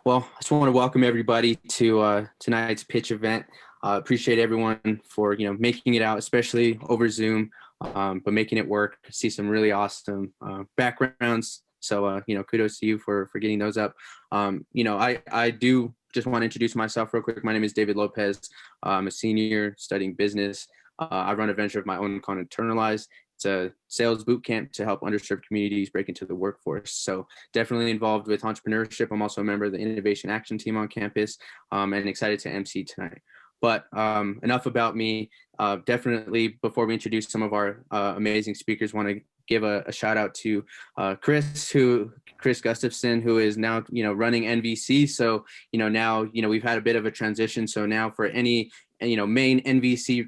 Well, I just want to welcome everybody to tonight's pitch event. Appreciate everyone for making it out, especially over Zoom, but making it work. See some really awesome backgrounds. So kudos to you for getting those up. I do just want to introduce myself real quick. My name is David Lopez. I'm a senior studying business. I run a venture of my own called Internalized. It's a sales boot camp to help underserved communities break into the workforce. So definitely involved with entrepreneurship. I'm also a member of the Innovation Action Team on campus, and excited to MC tonight. But enough about me. Definitely, before we introduce some of our amazing speakers, want to give a shout out to Chris Gustafson, who is now running NVC. So now we've had a bit of a transition. So now for any main NVC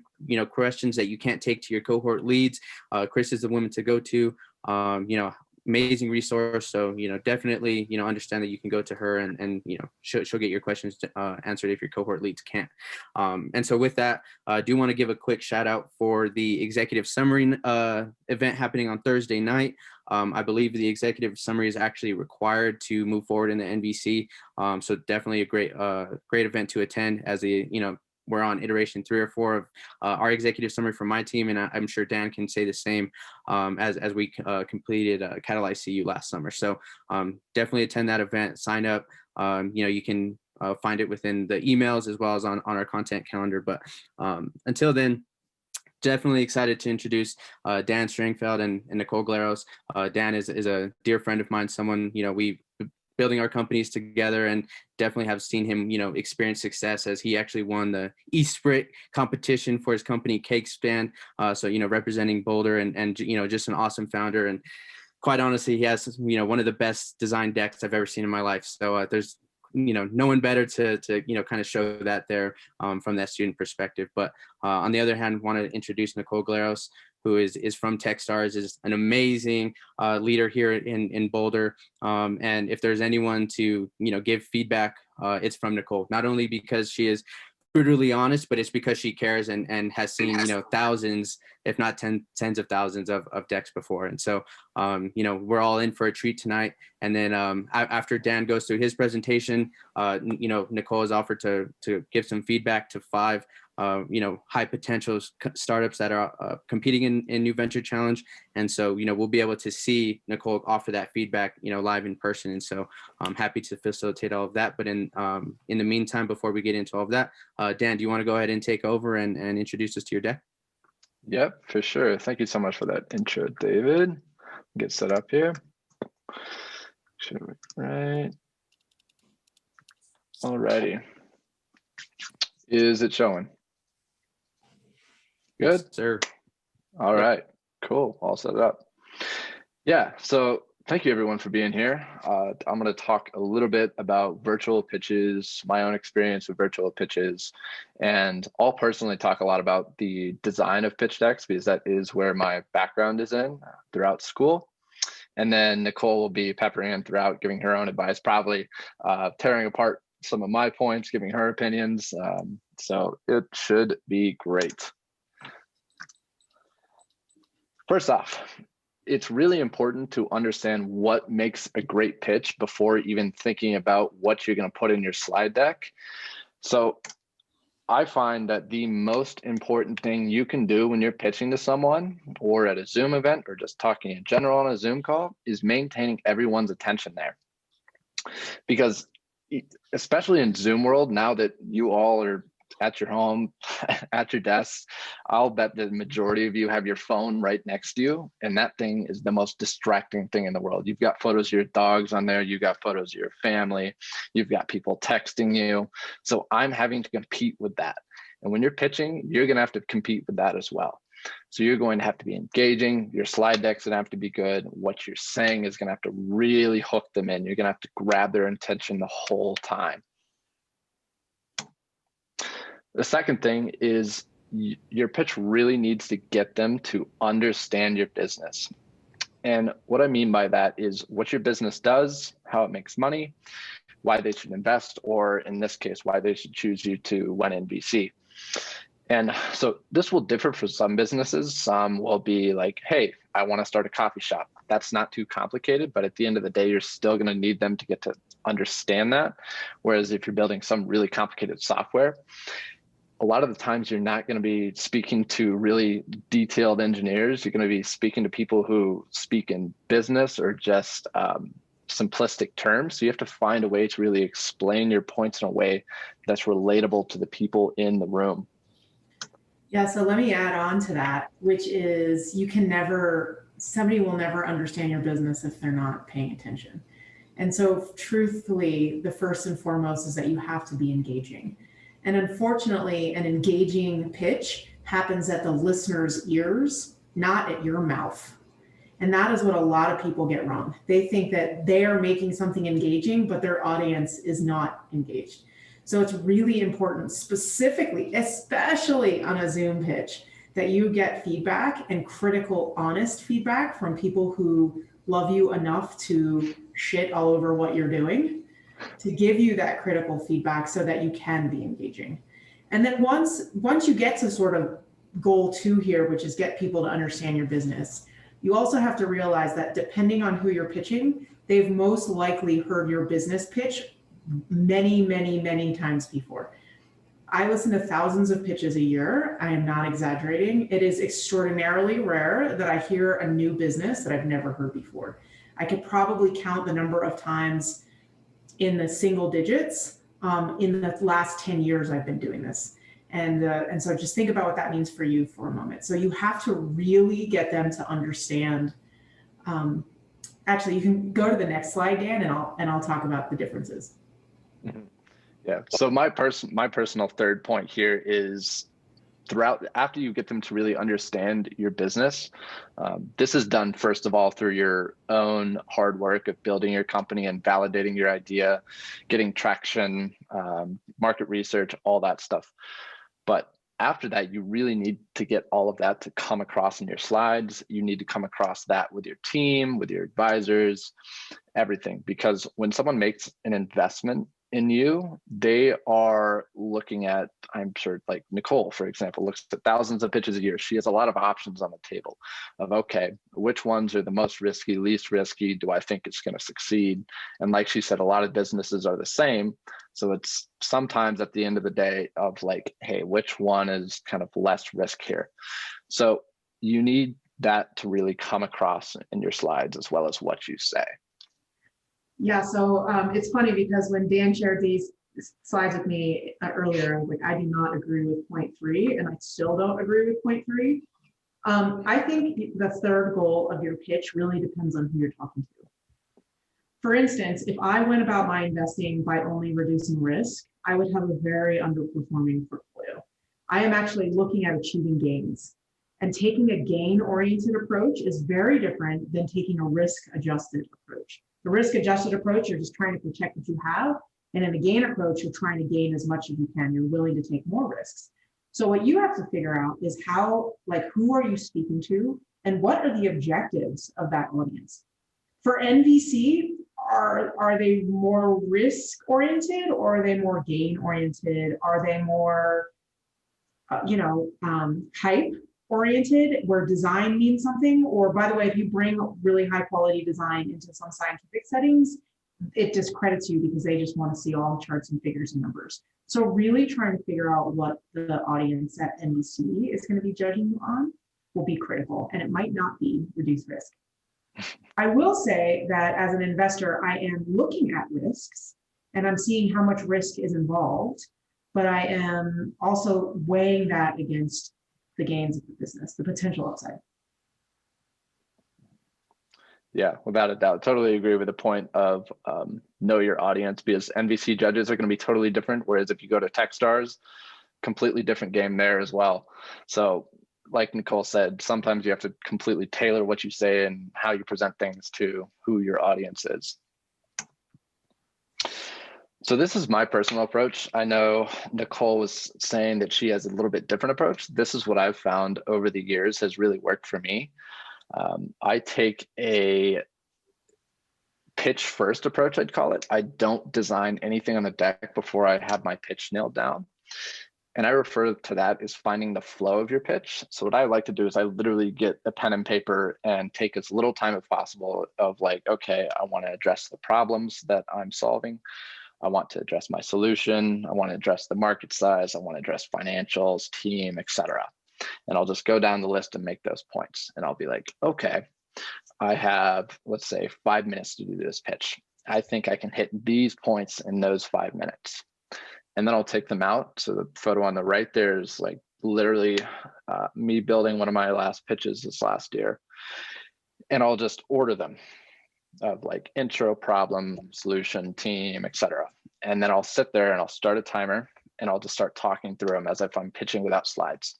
questions that you can't take to your cohort leads, Chris is the woman to go to. Amazing resource. So definitely understand that you can go to her and she'll get your questions answered if your cohort leads can't. And so with that, I do want to give a quick shout out for the executive summary event happening on Thursday night. I believe the executive summary is actually required to move forward in the NVC. So definitely a great event to attend, as we're on iteration 3 or 4 of our executive summary from my team, and I'm sure Dan can say the same as we completed Catalyze CU last summer. So definitely attend that event, sign up. You can find it within the emails as well as on our content calendar. But until then, definitely excited to introduce Dan Strangfeld and Nicole Glaros. Dan is a dear friend of mine, someone we building our companies together, and definitely have seen him, experience success as he actually won the eSprit competition for his company Kegstand. So, representing Boulder and just an awesome founder. And quite honestly, he has, one of the best design decks I've ever seen in my life. So there's, no one better to kind of show that there from that student perspective. But on the other hand, want to introduce Nicole Glaros, who is from Techstars, is an amazing leader here in Boulder. And if there's anyone to, give feedback, it's from Nicole, not only because she is brutally honest, but it's because she cares and has seen, thousands, if not tens of thousands of decks before. And so, we're all in for a treat tonight. And then after Dan goes through his presentation, Nicole has offered to give some feedback to 5 high potential startups that are competing in New Venture Challenge. And so, we'll be able to see Nicole offer that feedback, live in person. And so I'm happy to facilitate all of that. But in the meantime, before we get into all of that, Dan, do you want to go ahead and take over and introduce us to your deck? Yep, for sure. Thank you so much for that intro, David. Get set up here. Right. Alrighty. Is it showing? Good? Yes, sir. All right, cool. All set up. Yeah, so thank you everyone for being here. I'm going to talk a little bit about virtual pitches, my own experience with virtual pitches, and I'll personally talk a lot about the design of pitch decks because that is where my background is in throughout school. And then Nicole will be peppering in throughout, giving her own advice, probably tearing apart some of my points, giving her opinions. So it should be great. First off, it's really important to understand what makes a great pitch before even thinking about what you're going to put in your slide deck. So I find that the most important thing you can do when you're pitching to someone or at a Zoom event or just talking in general on a Zoom call is maintaining everyone's attention there. Because especially in Zoom world, now that you all are at your home, at your desk, I'll bet the majority of you have your phone right next to you. And that thing is the most distracting thing in the world. You've got photos of your dogs on there. You've got photos of your family. You've got people texting you. So I'm having to compete with that. And when you're pitching, you're going to have to compete with that as well. So you're going to have to be engaging. Your slide deck's going to have to be good. What you're saying is going to have to really hook them in. You're going to have to grab their attention the whole time. The second thing is your pitch really needs to get them to understand your business. And what I mean by that is what your business does, how it makes money, why they should invest, or in this case, why they should choose you to win NVC. And so this will differ for some businesses. Some will be like, hey, I want to start a coffee shop. That's not too complicated, but at the end of the day, you're still going to need them to get to understand that. Whereas if you're building some really complicated software, a lot of the times you're not going to be speaking to really detailed engineers. You're going to be speaking to people who speak in business or just simplistic terms. So you have to find a way to really explain your points in a way that's relatable to the people in the room. Yeah, so let me add on to that, which is somebody will never understand your business if they're not paying attention. And so truthfully, the first and foremost is that you have to be engaging. And unfortunately, an engaging pitch happens at the listener's ears, not at your mouth. And that is what a lot of people get wrong. They think that they are making something engaging, but their audience is not engaged. So it's really important, specifically, especially on a Zoom pitch, that you get feedback and critical, honest feedback from people who love you enough to shit all over what you're doing, to give you that critical feedback so that you can be engaging. And then once you get to sort of goal 2 here, which is get people to understand your business, you also have to realize that depending on who you're pitching, they've most likely heard your business pitch many, many, many times before. I listen to thousands of pitches a year. I am not exaggerating. It is extraordinarily rare that I hear a new business that I've never heard before. I could probably count the number of times in the single digits in the last 10 years I've been doing this. And so just think about what that means for you for a moment. So you have to really get them to understand. Actually, you can go to the next slide, Dan, and I'll talk about the differences. Mm-hmm. Yeah. So my personal third point here is after you get them to really understand your business, this is done first of all through your own hard work of building your company and validating your idea, getting traction, market research, all that stuff. But after that, you really need to get all of that to come across in your slides. You need to come across that with your team, with your advisors, everything. Because when someone makes an investment in you, they are looking at, I'm sure, like Nicole, for example, looks at thousands of pitches a year. She has a lot of options on the table of, okay, which ones are the most risky, least risky? Do I think it's going to succeed? And like she said, a lot of businesses are the same. So it's sometimes at the end of the day of like, hey, which one is kind of less risk here? So you need that to really come across in your slides as well as what you say. Yeah, so it's funny because when Dan shared these slides with me earlier, I was like, I do not agree with point 3, and I still don't agree with point 3. I think the third goal of your pitch really depends on who you're talking to. For instance, if I went about my investing by only reducing risk, I would have a very underperforming portfolio. I am actually looking at achieving gains. And taking a gain-oriented approach is very different than taking a risk-adjusted approach. The risk-adjusted approach, you're just trying to protect what you have. And in the gain approach, you're trying to gain as much as you can. You're willing to take more risks. So what you have to figure out is who are you speaking to and what are the objectives of that audience? For NVC, are they more risk-oriented or are they more gain-oriented? Are they more, hype-oriented, where design means something? Or by the way, if you bring really high-quality design into some scientific settings, it discredits you because they just want to see all charts and figures and numbers. So really trying to figure out what the audience at NVC is going to be judging you on will be critical, and it might not be reduced risk. I will say that as an investor, I am looking at risks and I'm seeing how much risk is involved, but I am also weighing that against the gains of the business, the potential upside. Yeah, without a doubt. Totally agree with the point of know your audience, because NVC judges are going to be totally different. Whereas if you go to Techstars, completely different game there as well. So like Nicole said, sometimes you have to completely tailor what you say and how you present things to who your audience is. So this is my personal approach. I know Nicole was saying that she has a little bit different approach. This is what I've found over the years has really worked for me. I take a pitch first approach, I'd call it. I don't design anything on the deck before I have my pitch nailed down. And I refer to that as finding the flow of your pitch. So what I like to do is I literally get a pen and paper and take as little time as possible of like, okay, I want to address the problems that I'm solving. I want to address my solution. I want to address the market size. I want to address financials, team, etc. And I'll just go down the list and make those points. And I'll be like, okay, I have, let's say, 5 minutes to do this pitch. I think I can hit these points in those 5 minutes. And then I'll take them out. So the photo on the right there is like literally me building one of my last pitches this last year. And I'll just order them of like intro, problem, solution, team, etc. And then I'll sit there and I'll start a timer and I'll just start talking through them as if I'm pitching without slides.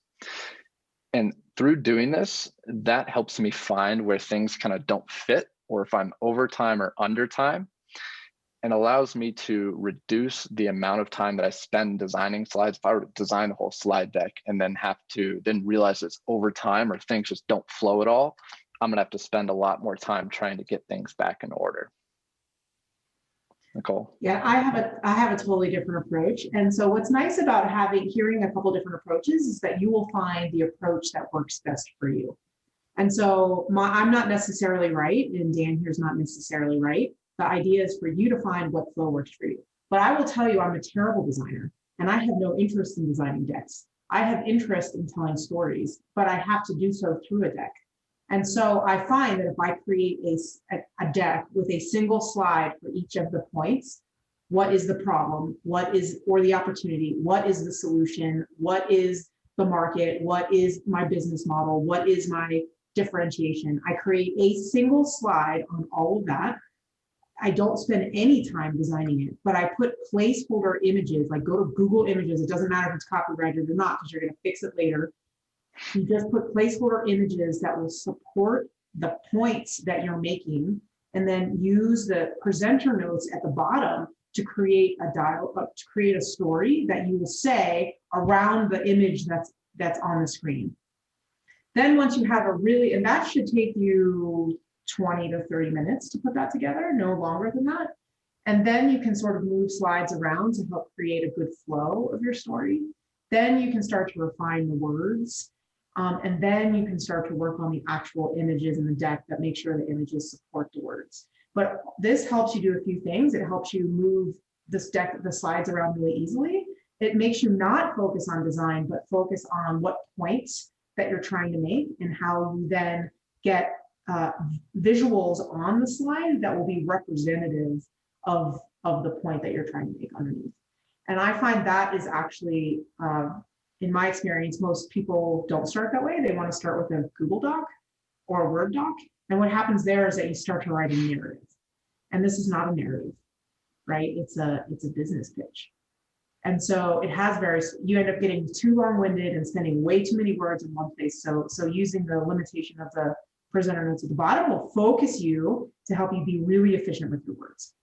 And through doing this, that helps me find where things kind of don't fit, or if I'm over time or under time, and allows me to reduce the amount of time that I spend designing slides. If I were to design the whole slide deck and then have to then realize it's over time or things just don't flow at all, I'm gonna have to spend a lot more time trying to get things back in order. Nicole? Yeah, I have a totally different approach. And so what's nice about hearing a couple different approaches is that you will find the approach that works best for you. And so I'm not necessarily right, and Dan here's not necessarily right. The idea is for you to find what flow works for you. But I will tell you, I'm a terrible designer, and I have no interest in designing decks. I have interest in telling stories, but I have to do so through a deck. And so I find that if I create a deck with a single slide for each of the points, what is the problem? Or the opportunity? What is the solution? What is the market? What is my business model? What is my differentiation? I create a single slide on all of that. I don't spend any time designing it, but I put placeholder images, like go to Google Images. It doesn't matter if it's copyrighted or not, because you're going to fix it later. You just put placeholder images that will support the points that you're making, and then use the presenter notes at the bottom to create a story that you will say around the image that's on the screen. Then once you have and that should take you 20 to 30 minutes to put that together, no longer than that. And then you can sort of move slides around to help create a good flow of your story. Then you can start to refine the words. And then you can start to work on the actual images in the deck that make sure the images support the words. But this helps you do a few things. It helps you move the slides around really easily. It makes you not focus on design, but focus on what points that you're trying to make and how you then get visuals on the slide that will be representative of the point that you're trying to make underneath. And I find that is actually, in my experience, most people don't start that way. They want to start with a Google Doc or a Word doc. And what happens there is that you start to write a narrative. And this is not a narrative, right? It's a business pitch. And so you end up getting too long-winded and spending way too many words in one place. So using the limitation of the presenter notes at the bottom will focus you to help you be really efficient with your words.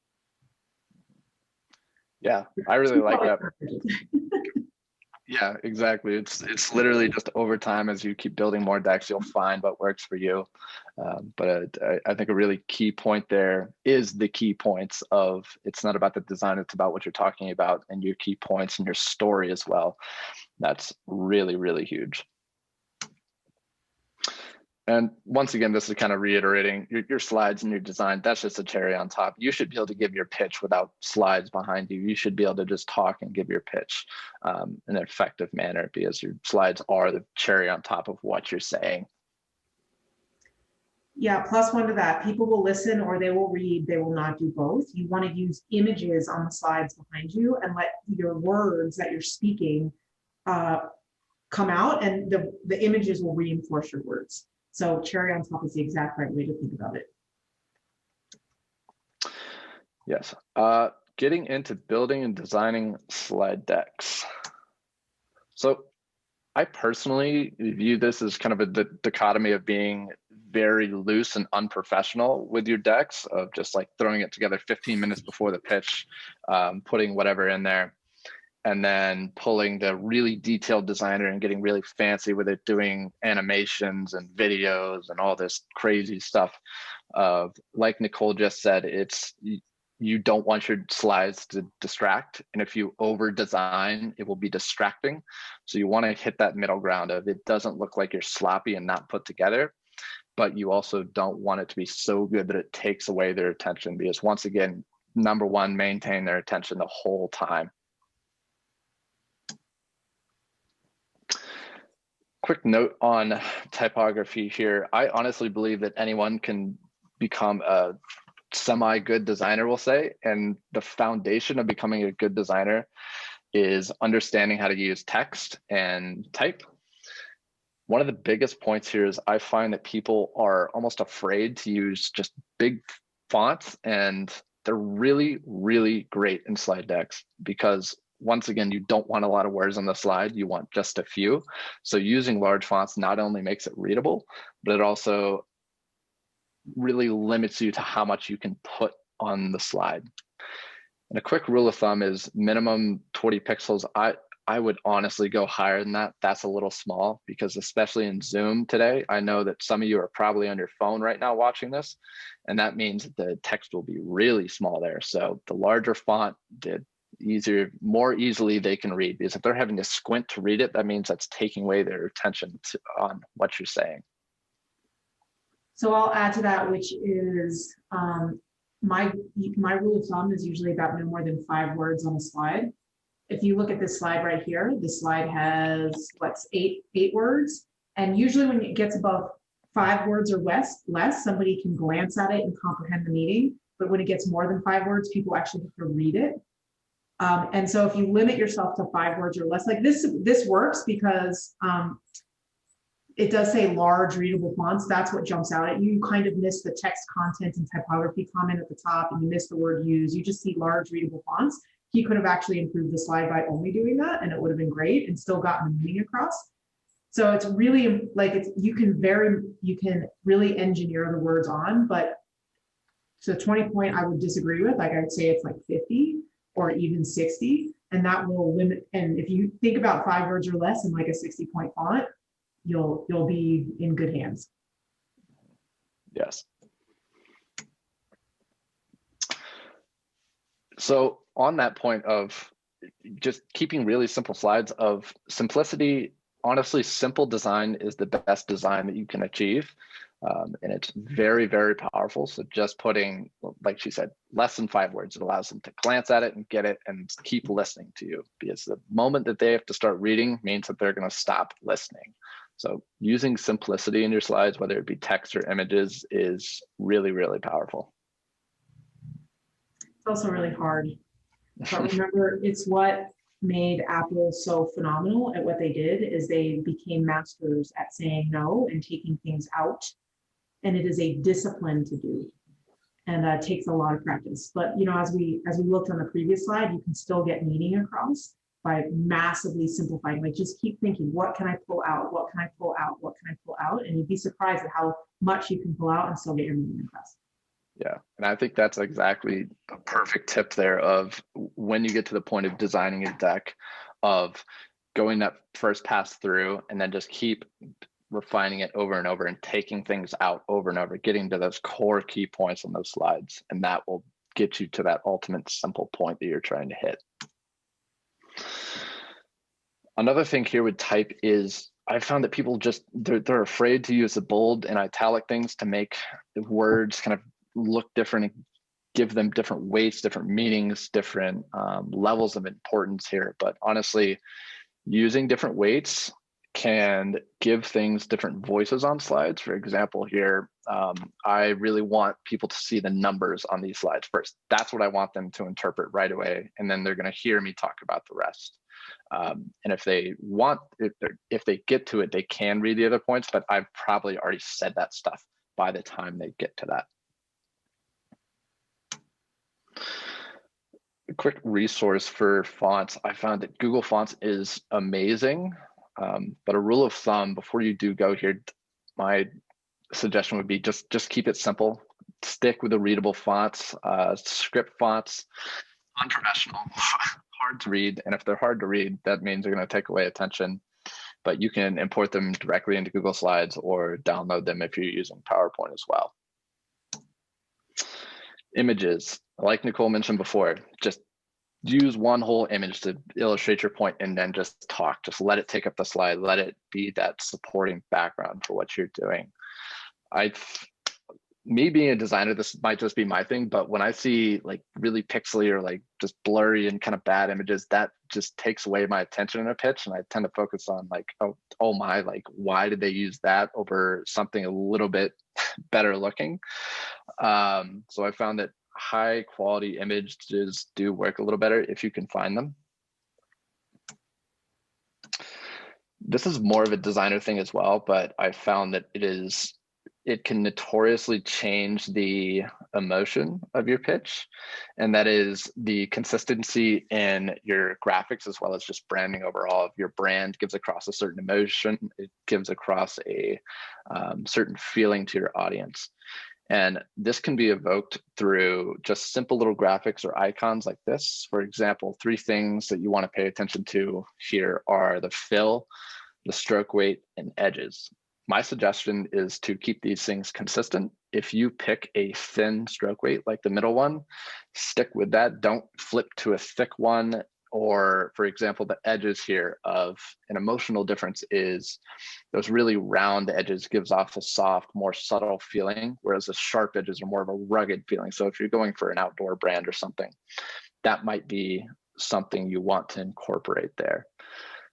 Yeah, I really like that. Yeah, exactly. It's literally just over time, as you keep building more decks, you'll find what works for you. But I think a really key point there is the key points of, it's not about the design, it's about what you're talking about and your key points and your story as well. That's really, really huge. And once again, this is kind of reiterating your slides and your design. That's just a cherry on top. You should be able to give your pitch without slides behind you. You should be able to just talk and give your pitch in an effective manner, because your slides are the cherry on top of what you're saying. Yeah, plus one to that. People will listen or they will read. They will not do both. You want to use images on the slides behind you and let your words that you're speaking come out, and the images will reinforce your words. So cherry on top is the exact right way to think about it. Yes. Getting into building and designing slide decks. So I personally view this as kind of a dichotomy of being very loose and unprofessional with your decks, of just like throwing it together 15 minutes before the pitch, putting whatever in there, and then pulling the really detailed designer and getting really fancy with it, doing animations and videos and all this crazy stuff. Like Nicole just said, you don't want your slides to distract. And if you over design, it will be distracting. So you want to hit that middle ground of it doesn't look like you're sloppy and not put together, but you also don't want it to be so good that it takes away their attention, because once again, number one, maintain their attention the whole time. Quick note on typography here. I honestly believe that anyone can become a semi-good designer, we'll say, and the foundation of becoming a good designer is understanding how to use text and type. One of the biggest points here is I find that people are almost afraid to use just big fonts, and they're really, really great in slide decks because once again, you don't want a lot of words on the slide, you want just a few. So using large fonts not only makes it readable, but it also really limits you to how much you can put on the slide. And a quick rule of thumb is minimum 20 pixels. I would honestly go higher than that. That's a little small because especially in Zoom today, I know that some of you are probably on your phone right now watching this, and that means that the text will be really small there. So the larger font, the more easily they can read, because if they're having to squint to read it, that means that's taking away their attention on what you're saying. So I'll add to that, which is my rule of thumb is usually about no more than 5 words on a slide. If you look at this slide right here, the slide has what's eight words, and usually when it gets above 5 words or less, somebody can glance at it and comprehend the meaning. But when it gets more than 5 words, people actually have to read it. And so if you limit yourself to 5 words or less, like this works because it does say large readable fonts. That's what jumps out at you. You kind of miss the text content and typography comment at the top, and you miss the word use. You just see large readable fonts. He could have actually improved the slide by only doing that, and it would have been great and still gotten the meaning across. So it's really like you can really engineer the words on, but so 20 point I would disagree with. Like I would say it's like 50 or even 60, and that will limit. And if you think about 5 words or less in like a 60-point font, you'll be in good hands. Yes. So on that point of just keeping really simple slides, of simplicity, honestly, simple design is the best design that you can achieve. And it's very, very powerful. So just putting, like she said, less than 5 words, it allows them to glance at it and get it and keep listening to you, because the moment that they have to start reading means that they're going to stop listening. So using simplicity in your slides, whether it be text or images, is really, really powerful. It's also really hard. But remember, it's what made Apple so phenomenal at what they did is they became masters at saying no and taking things out. And it is a discipline to do, and takes a lot of practice. But as we looked on the previous slide, you can still get meaning across by massively simplifying. Like just keep thinking, what can I pull out? What can I pull out? What can I pull out? And you'd be surprised at how much you can pull out and still get your meaning across. Yeah, and I think that's exactly a perfect tip there of when you get to the point of designing a deck, of going that first pass through and then just keep refining it over and over and taking things out over and over, getting to those core key points on those slides. And that will get you to that ultimate simple point that you're trying to hit. Another thing here with type is I found that people they're afraid to use the bold and italic things to make the words kind of look different and give them different weights, different meanings, different levels of importance here. But honestly, using different weights can give things different voices on slides. For example, here, I really want people to see the numbers on these slides first. That's what I want them to interpret right away. And then they're going to hear me talk about the rest. And if they get to it, they can read the other points, but I've probably already said that stuff by the time they get to that. A quick resource for fonts. I found that Google Fonts is amazing. But a rule of thumb before you do go here, my suggestion would be just keep it simple. Stick with the readable fonts, script fonts, unprofessional, hard to read. And if they're hard to read, that means they're going to take away attention. But you can import them directly into Google Slides or download them if you're using PowerPoint as well. Images, like Nicole mentioned before, just use one whole image to illustrate your point and then just talk. Just let it take up the slide. Let it be that supporting background for what you're doing. Me being a designer, this might just be my thing, but when I see like really pixely or like just blurry and kind of bad images, that just takes away my attention in a pitch. And I tend to focus on like, oh my, like, why did they use that over something a little bit better looking? So I found that high quality images do work a little better if you can find them. This is more of a designer thing as well, but I found that it can notoriously change the emotion of your pitch. And that is the consistency in your graphics as well as just branding overall. If your brand gives across a certain emotion, it gives across a certain feeling to your audience. And this can be evoked through just simple little graphics or icons like this. For example, 3 things that you want to pay attention to here are the fill, the stroke weight, and edges. My suggestion is to keep these things consistent. If you pick a thin stroke weight, like the middle one, stick with that. Don't flip to a thick one. Or for example, the edges here of an emotional difference is those really round edges gives off a soft, more subtle feeling, whereas the sharp edges are more of a rugged feeling. So if you're going for an outdoor brand or something, that might be something you want to incorporate there.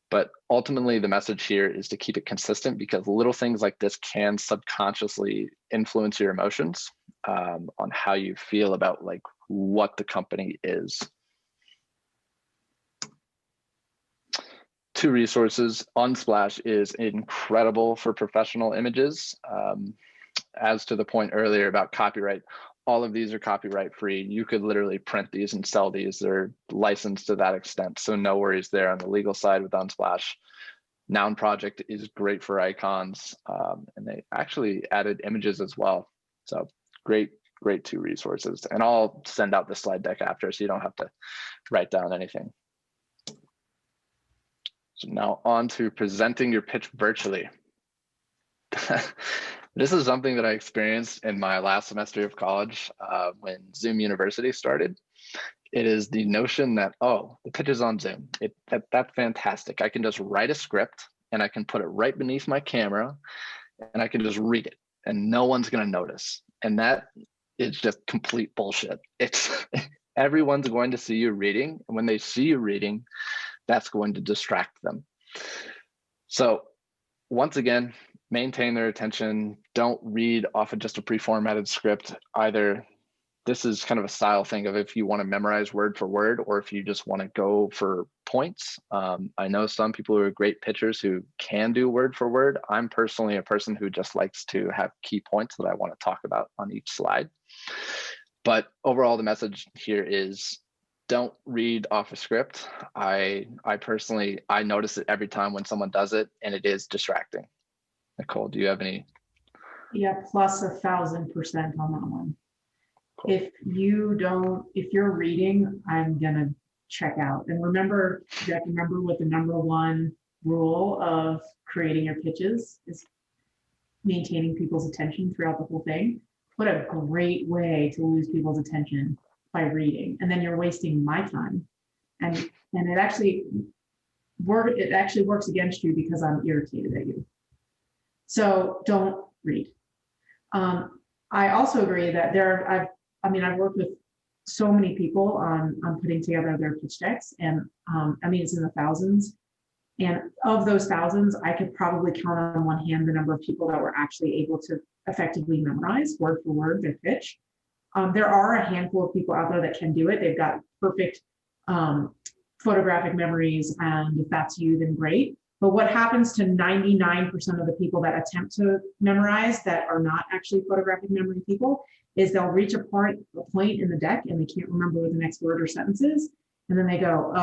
But ultimately, the message here is to keep it consistent because little things like this can subconsciously influence your emotions on how you feel about like what the company is. 2 resources. Unsplash is incredible for professional images. As to the point earlier about copyright, all of these are copyright free. You could literally print these and sell these. They're licensed to that extent. So no worries there on the legal side with Unsplash. Noun Project is great for icons. And they actually added images as well. So great 2 resources. And I'll send out the slide deck after so you don't have to write down anything. So now on to presenting your pitch virtually. This is something that I experienced in my last semester of college when Zoom University started. It is the notion that, oh, the pitch is on Zoom. That's fantastic. I can just write a script and I can put it right beneath my camera and I can just read it and no one's going to notice. And that is just complete bullshit. Everyone's going to see you reading. And when they see you reading, that's going to distract them. So once again, maintain their attention. Don't read off of just a pre-formatted script either. This is kind of a style thing of if you want to memorize word for word or if you just want to go for points. I know some people who are great pitchers who can do word for word. I'm personally a person who just likes to have key points that I want to talk about on each slide. But overall, the message here is don't read off a script. I personally notice it every time when someone does it, and it is distracting. Nicole, do you have any? Yeah, plus 1,000% on that one. Cool. If you're reading, I'm gonna check out. And remember, you have to remember what the #1 rule of creating your pitches is: maintaining people's attention throughout the whole thing. What a great way to lose people's attention by reading, and then you're wasting my time, and it actually works against you because I'm irritated at you. So don't read. I also agree that I've worked with so many people on putting together their pitch decks, and it's in the thousands. And of those thousands, I could probably count on one hand the number of people that were actually able to effectively memorize word for word their pitch. There are a handful of people out there that can do it. They've got perfect photographic memories, and if that's you, then great. But what happens to 99% of the people that attempt to memorize that are not actually photographic memory people is they'll reach a point in the deck and they can't remember what the next word or sentence is. And then they go,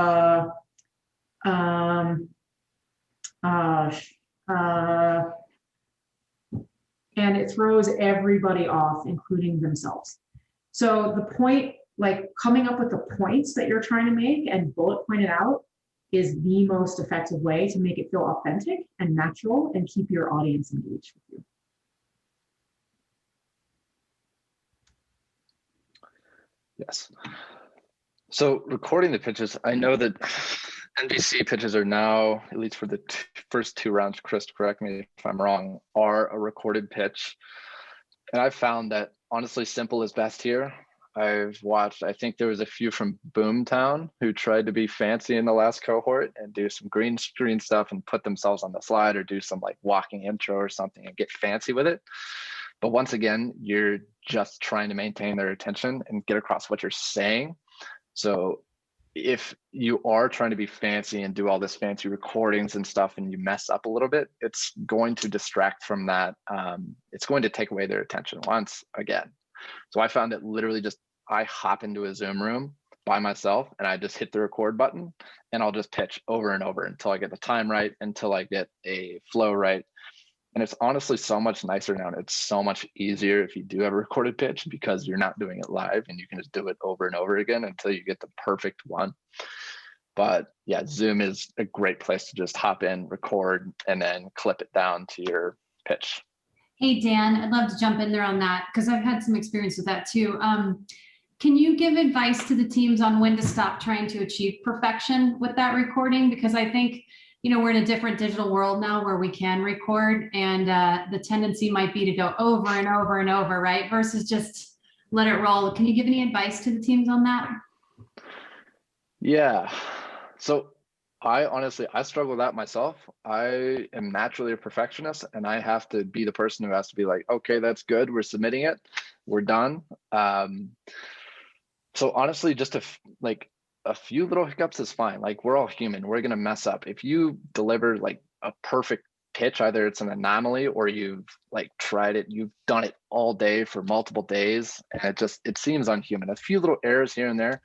and it throws everybody off, including themselves. So the point, like coming up with the points that you're trying to make and bullet point it out, is the most effective way to make it feel authentic and natural and keep your audience engaged with you. Yes. So recording the pitches, I know that NVC pitches are now, at least for the first 2 rounds, Chris, correct me if I'm wrong, are a recorded pitch. And I've found that honestly, simple is best here. I've watched, I think there was a few from Boomtown who tried to be fancy in the last cohort and do some green screen stuff and put themselves on the slide or do some like walking intro or something and get fancy with it. But once again, you're just trying to maintain their attention and get across what you're saying. So if you are trying to be fancy and do all this fancy recordings and stuff and you mess up a little bit, it's going to distract from that. It's going to take away their attention once again. So I found that literally just I hop into a Zoom room by myself and I just hit the record button and I'll just pitch over and over until I get the time right, until I get a flow right. And it's honestly so much nicer now. And it's so much easier if you do have a recorded pitch because you're not doing it live and you can just do it over and over again until you get the perfect one. But yeah, Zoom is a great place to just hop in, record, and then clip it down to your pitch. Hey, Dan, I'd love to jump in there on that because I've had some experience with that too. Can you give advice to the teams on when to stop trying to achieve perfection with that recording? Because I think, we're in a different digital world now where we can record and the tendency might be to go over and over and over, right? Versus just let it roll. Can you give any advice to the teams on that? Yeah. So I struggle with that myself. I am naturally a perfectionist and I have to be the person who has to be like, okay, that's good. We're submitting it. We're done. So honestly, just a few little hiccups is fine. Like we're all human. We're going to mess up. If you deliver like a perfect pitch, either it's an anomaly or you've like tried it, you've done it all day for multiple days and it seems unhuman. A few little errors here and there,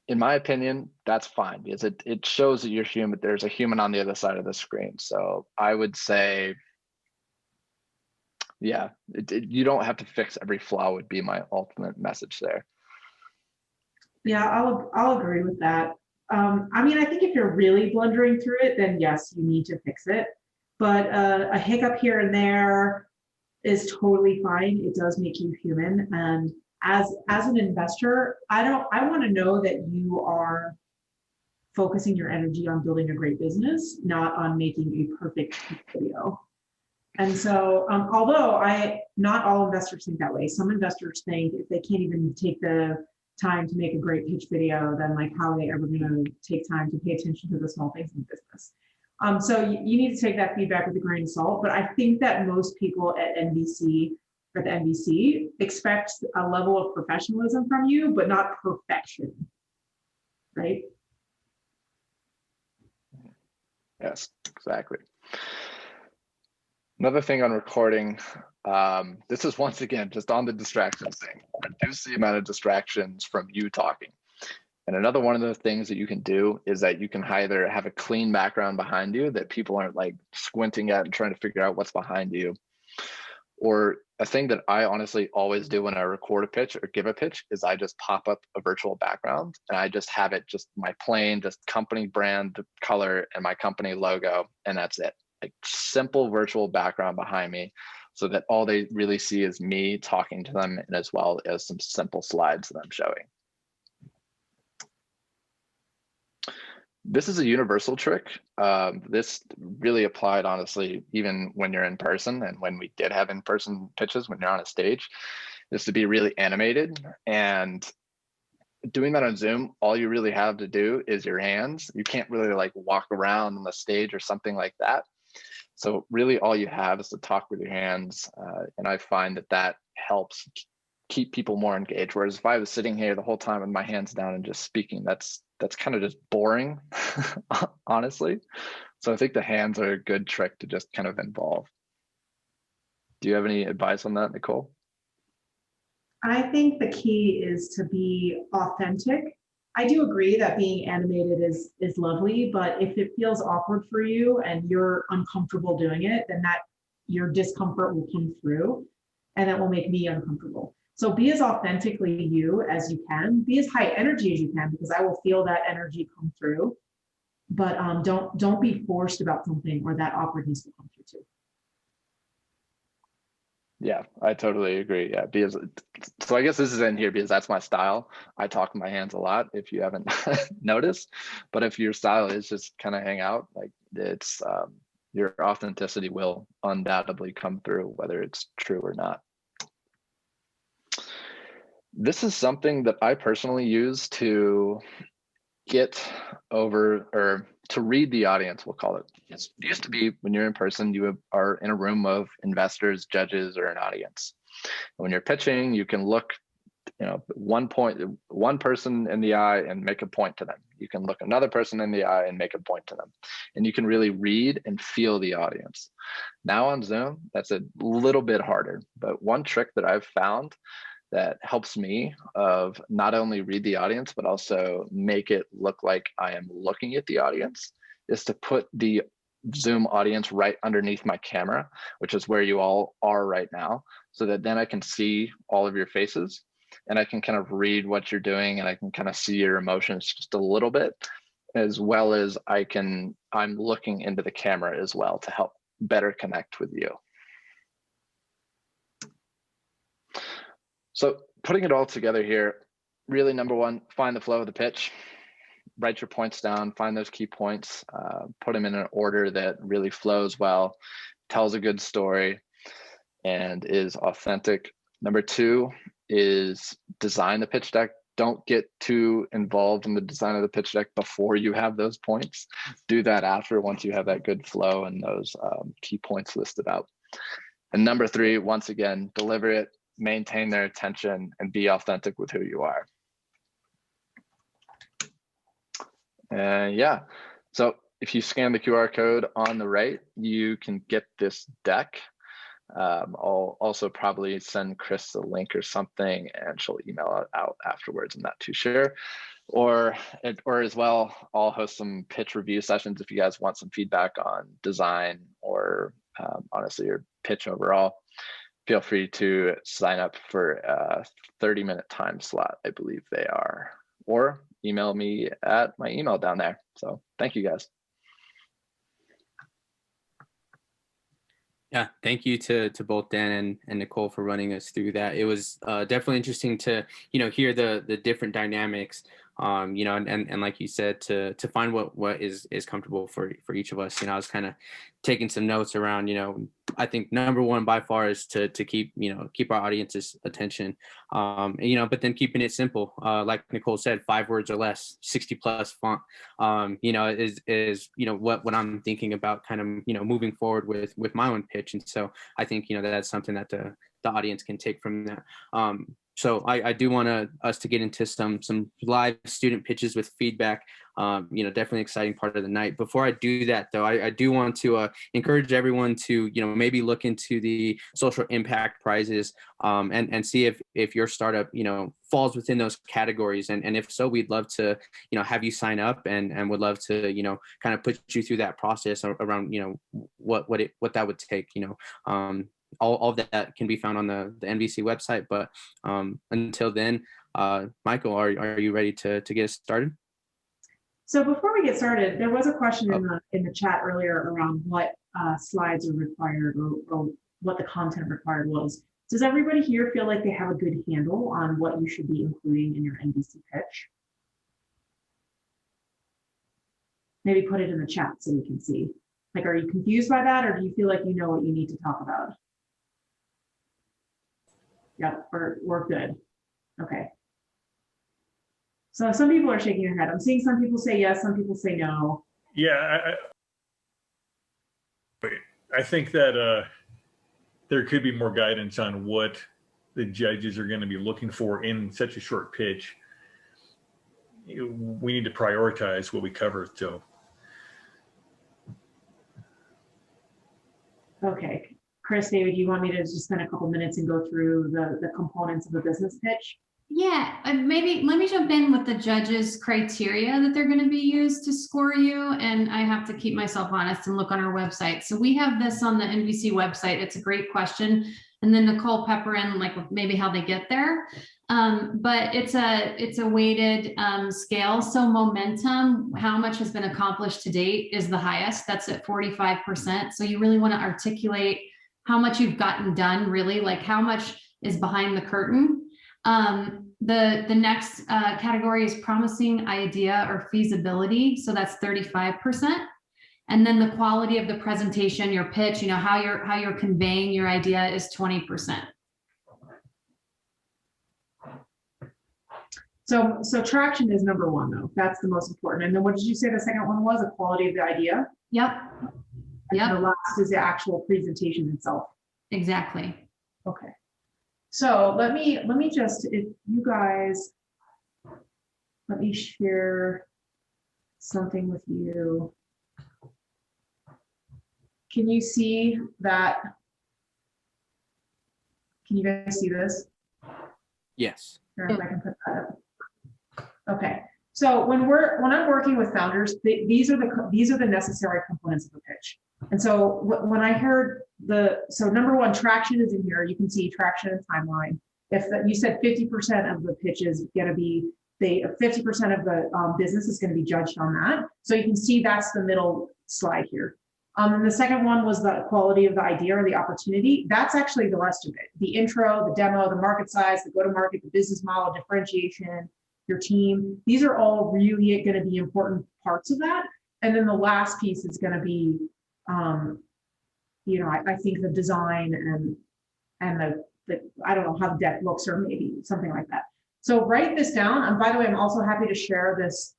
in my opinion, that's fine because it shows that you're human. There's a human on the other side of the screen. So I would say, yeah, you don't have to fix every flaw would be my ultimate message there. Yeah, I'll agree with that. I think if you're really blundering through it, then yes, you need to fix it. But a hiccup here and there is totally fine. It does make you human. And as an investor, I want to know that you are focusing your energy on building a great business, not on making a perfect video. And so, although not all investors think that way, some investors think if they can't even take the time to make a great pitch video, then like how are they ever going to take time to pay attention to the small things in business? So you need to take that feedback with a grain of salt. But I think that most people at NVC or the NVC expect a level of professionalism from you, but not perfection, right? Yes, exactly. Another thing on recording, this is once again, just on the distractions thing, reduce the amount of distractions from you talking. And another one of the things that you can do is that you can either have a clean background behind you that people aren't like squinting at and trying to figure out what's behind you. Or a thing that I honestly always do when I record a pitch or give a pitch is I just pop up a virtual background and I just have it just my plain, just company brand color and my company logo, and that's it. Like simple virtual background behind me so that all they really see is me talking to them and as well as some simple slides that I'm showing. This is a universal trick. This really applied, honestly, even when you're in person and when we did have in-person pitches, when you're on a stage, is to be really animated. And doing that on Zoom, all you really have to do is your hands. You can't really like walk around on the stage or something like that. So really all you have is to talk with your hands. And I find that helps keep people more engaged. Whereas if I was sitting here the whole time with my hands down and just speaking, that's kind of just boring, honestly. So I think the hands are a good trick to just kind of involve. Do you have any advice on that, Nicole? I think the key is to be authentic. I do agree that being animated is lovely, but if it feels awkward for you and you're uncomfortable doing it, then that your discomfort will come through and it will make me uncomfortable. So be as authentically you as you can, be as high energy as you can, because I will feel that energy come through, but don't be forced about something or that awkwardness will come through too. Yeah, I totally agree. Yeah, because so I guess this is in here because that's my style. I talk with my hands a lot, if you haven't noticed. But if your style is just kind of hang out, like it's your authenticity will undoubtedly come through, whether it's true or not. This is something that I personally use to get over, or to read the audience, we'll call it. It used to be when you're in person, you are in a room of investors, judges, or an audience. When you're pitching, you can look, one person in the eye and make a point to them. You can look another person in the eye and make a point to them. And you can really read and feel the audience. Now on Zoom, that's a little bit harder. But one trick that I've found that helps me of not only read the audience, but also make it look like I am looking at the audience, is to put the Zoom audience right underneath my camera, which is where you all are right now, so that then I can see all of your faces and I can kind of read what you're doing and I can kind of see your emotions just a little bit, as well as I'm looking into the camera as well to help better connect with you. So putting it all together here, really number one, find the flow of the pitch, write your points down, find those key points, put them in an order that really flows well, tells a good story, and is authentic. Number two is design the pitch deck. Don't get too involved in the design of the pitch deck before you have those points. Do that after, once you have that good flow and those key points listed out. And number three, once again, deliver it, maintain their attention, and be authentic with who you are. And yeah, so if you scan the QR code on the right, you can get this deck. I'll also probably send Chris a link or something, and she'll email it out afterwards. I'm not too sure. Or as well, I'll host some pitch review sessions if you guys want some feedback on design or honestly your pitch overall. Feel free to sign up for a 30-minute time slot, I believe they are, or email me at my email down there. So thank you guys. Yeah, thank you to both Dan and Nicole for running us through that. It was definitely interesting to hear the different dynamics, and like you said, to find what is comfortable for each of us. I was kind of taking some notes around, I think number one by far is to keep our audience's attention, but then keeping it simple, like Nicole said, 5 words or less, 60+ font, is what I'm thinking about kind of moving forward with my own pitch. And so I think that's something that the audience can take from that. So I do want us to get into some live student pitches with feedback. Definitely exciting part of the night. Before I do that, though, I do want to encourage everyone to maybe look into the social impact prizes and see if your startup falls within those categories, and if so, we'd love to have you sign up and would love to kind of put you through that process around what that would take. All of that can be found on the NVC website. But until then, Michael, are you ready to get us started? So before we get started, there was a question in the chat earlier around what slides are required or what the content required was. Does everybody here feel like they have a good handle on what you should be including in your NVC pitch? Maybe put it in the chat so we can see. Like, are you confused by that, or do you feel like you know what you need to talk about? Yep, we're good. Okay. So some people are shaking their head. I'm seeing some people say yes, some people say no. Yeah, I think that there could be more guidance on what the judges are going to be looking for in such a short pitch. We need to prioritize what we cover, so. Okay. Chris, David, you want me to just spend a couple minutes and go through the components of a business pitch? Yeah, maybe let me jump in with the judges' criteria that they're going to be used to score you. And I have to keep myself honest and look on our website. So we have this on the NVC website. It's a great question. And then Nicole pepper in like maybe how they get there. But it's a weighted scale. So momentum, how much has been accomplished to date, is the highest. That's at 45%. So you really want to articulate how much you've gotten done, really, like how much is behind the curtain. The next category is promising idea or feasibility. So that's 35%. And then the quality of the presentation, your pitch, how you're conveying your idea is 20%. So traction is number one, though. That's the most important. And then what did you say the second one was? The quality of the idea? Yep. And the last is the actual presentation itself. Exactly. Okay. So let me just, if you guys, let me share something with you. Can you see that? Can you guys see this? Yes. Or if I can put that up. Okay. So when I'm working with founders, these are the necessary components of the pitch. And so when I heard so number one, traction is in here. You can see traction and timeline. You said 50% of the pitch is going to be 50% of the business is going to be judged on that. So you can see that's the middle slide here. And the second one was the quality of the idea or the opportunity. That's actually the rest of it. The intro, the demo, the market size, the go-to-market, the business model, differentiation, your team. These are all really going to be important parts of that. And then the last piece is going to be, I think the design and the I don't know how the deck looks or maybe something like that. So write this down. And by the way, I'm also happy to share this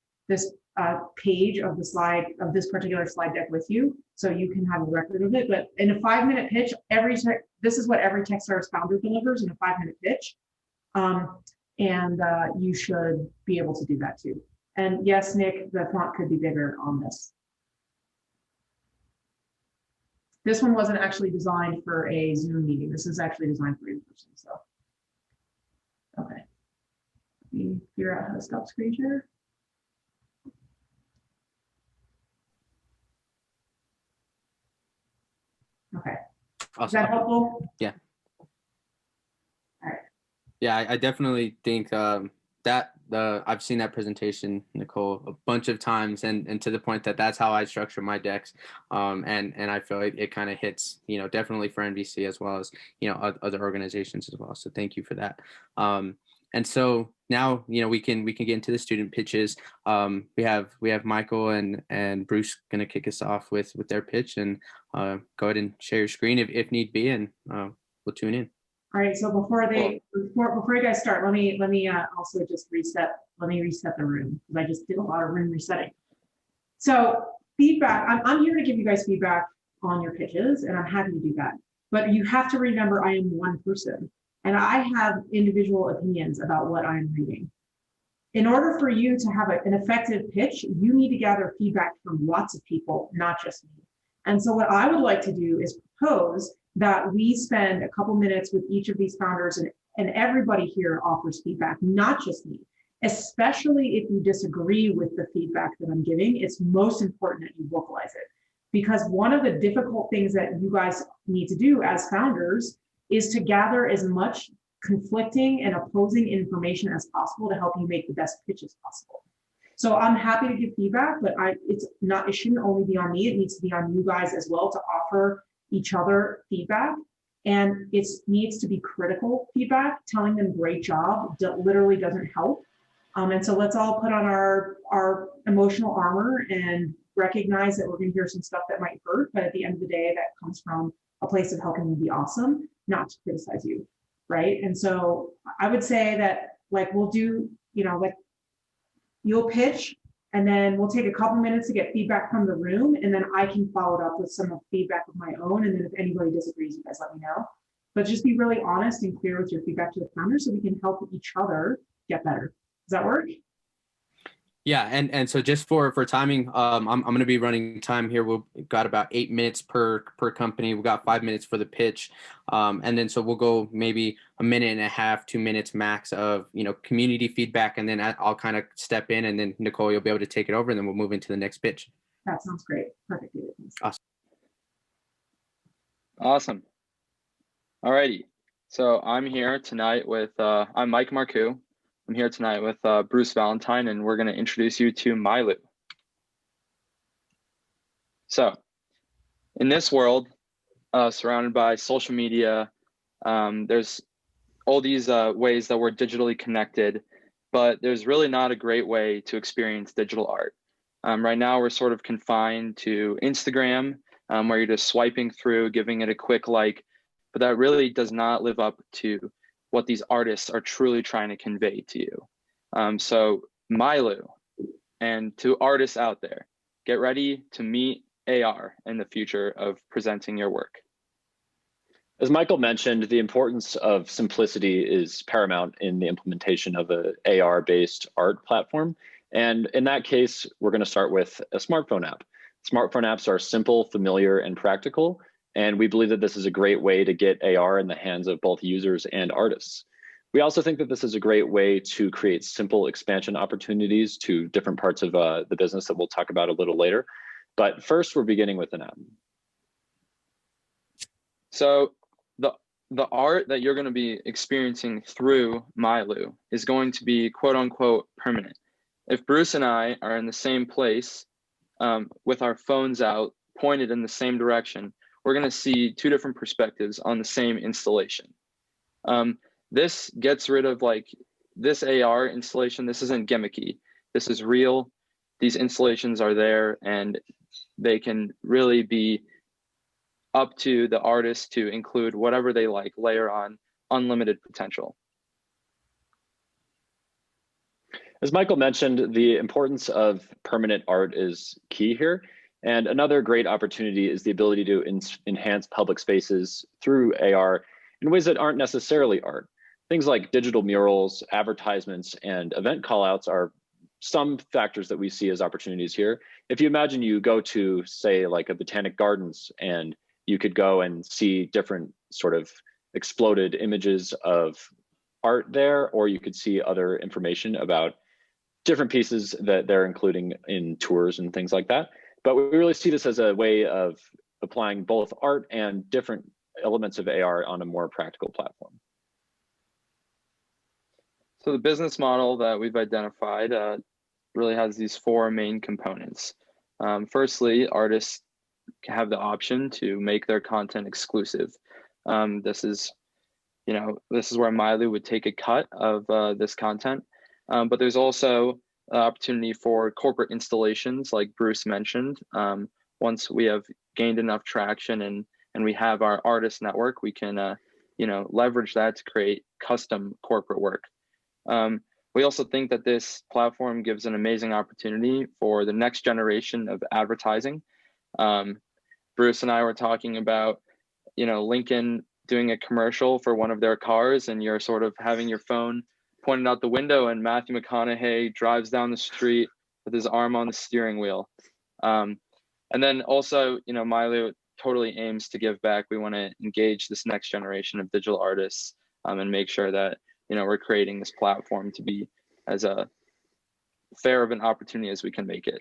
page of the slide of this particular slide deck with you, so you can have a record of it. But in a 5-minute pitch, this is what every Techstars founder delivers in a 5-minute pitch, and you should be able to do that too. And yes, Nick, the font could be bigger on this. This one wasn't actually designed for a Zoom meeting. This is actually designed for in-person. So, okay, let me figure out how to stop screen share. Okay. Awesome. Is that helpful? Yeah. All right. Yeah, I definitely think I've seen that presentation, Nicole, a bunch of times, and to the point that that's how I structure my decks. And I feel like it kind of hits, definitely for NVC as well as, other organizations as well. So thank you for that. And so now, we can get into the student pitches. We have Michael and Bruce going to kick us off with their pitch, and go ahead and share your screen if need be, and we'll tune in. All right. So before you guys start, let me also just reset. Let me reset the room, because I just did a lot of room resetting. So feedback. I'm here to give you guys feedback on your pitches, and I'm happy to do that. But you have to remember, I am one person, and I have individual opinions about what I'm reading. In order for you to have an effective pitch, you need to gather feedback from lots of people, not just me. And so what I would like to do is propose that we spend a couple minutes with each of these founders, and everybody here offers feedback, not just me. Especially if you disagree with the feedback that I'm giving, it's most important that you vocalize it. Because one of the difficult things that you guys need to do as founders is to gather as much conflicting and opposing information as possible to help you make the best pitches possible. So I'm happy to give feedback, but it shouldn't only be on me. It needs to be on you guys as well to offer each other feedback. And it needs to be critical feedback. Telling them great job literally doesn't help. And so let's all put on our emotional armor and recognize that we're going to hear some stuff that might hurt, but at the end of the day, that comes from a place of helping you be awesome, not to criticize you, right? And so I would say that, we'll do, you'll pitch, and then we'll take a couple minutes to get feedback from the room, and then I can follow it up with some feedback of my own, and then if anybody disagrees, you guys let me know. But just be really honest and clear with your feedback to the founder so we can help each other get better. Does that work? Yeah, and so just for timing, I'm going to be running time here. We've got about 8 minutes per company. We've got 5 minutes for the pitch, and then so we'll go maybe a minute and a half, 2 minutes max of community feedback, and then I'll kind of step in, and then Nicole, you'll be able to take it over, and then we'll move into the next pitch. That sounds great. Perfect. Awesome. All righty. So I'm here tonight with I'm Mike Marcoux. I'm here tonight with Bruce Valentine, and we're going to introduce you to Milu. So in this world, surrounded by social media. There's all these ways that we're digitally connected, but there's really not a great way to experience digital art. Right now, we're sort of confined to Instagram, where you're just swiping through, giving it a quick like, but that really does not live up to what these artists are truly trying to convey to you. So Milu, and to artists out there, get ready to meet AR in the future of presenting your work. As Michael mentioned, the importance of simplicity is paramount in the implementation of an AR-based art platform. And in that case, we're going to start with a smartphone app. Smartphone apps are simple, familiar, and practical. And we believe that this is a great way to get AR in the hands of both users and artists. We also think that this is a great way to create simple expansion opportunities to different parts of the business that we'll talk about a little later. But first, we're beginning with an app. So the art that you're going to be experiencing through Milu is going to be quote unquote permanent. If Bruce and I are in the same place with our phones out, pointed in the same direction, we're going to see two different perspectives on the same installation. This gets rid of like this AR installation. This isn't gimmicky. This is real. These installations are there and they can really be up to the artist to include whatever they like, layer on unlimited potential. As Michael mentioned, the importance of permanent art is key here. And another great opportunity is the ability to enhance public spaces through AR in ways that aren't necessarily art. Things like digital murals, advertisements, and event callouts are some factors that we see as opportunities here. If you imagine you go to, say, like a botanic gardens, and you could go and see different sort of exploded images of art there, or you could see other information about different pieces that they're including in tours and things like that. But we really see this as a way of applying both art and different elements of AR on a more practical platform. So the business model that we've identified really has these four main components. Firstly, artists have the option to make their content exclusive. This is where Milu would take a cut of this content. But there's also opportunity for corporate installations, like Bruce mentioned. Once we have gained enough traction and we have our artist network, we can leverage that to create custom corporate work. We also think that this platform gives an amazing opportunity for the next generation of advertising. Bruce and I were talking about, Lincoln doing a commercial for one of their cars, and you're sort of having your phone pointed out the window, and Matthew McConaughey drives down the street with his arm on the steering wheel. And then also, Milu totally aims to give back. We want to engage this next generation of digital artists and make sure that, we're creating this platform to be as a fair of an opportunity as we can make it.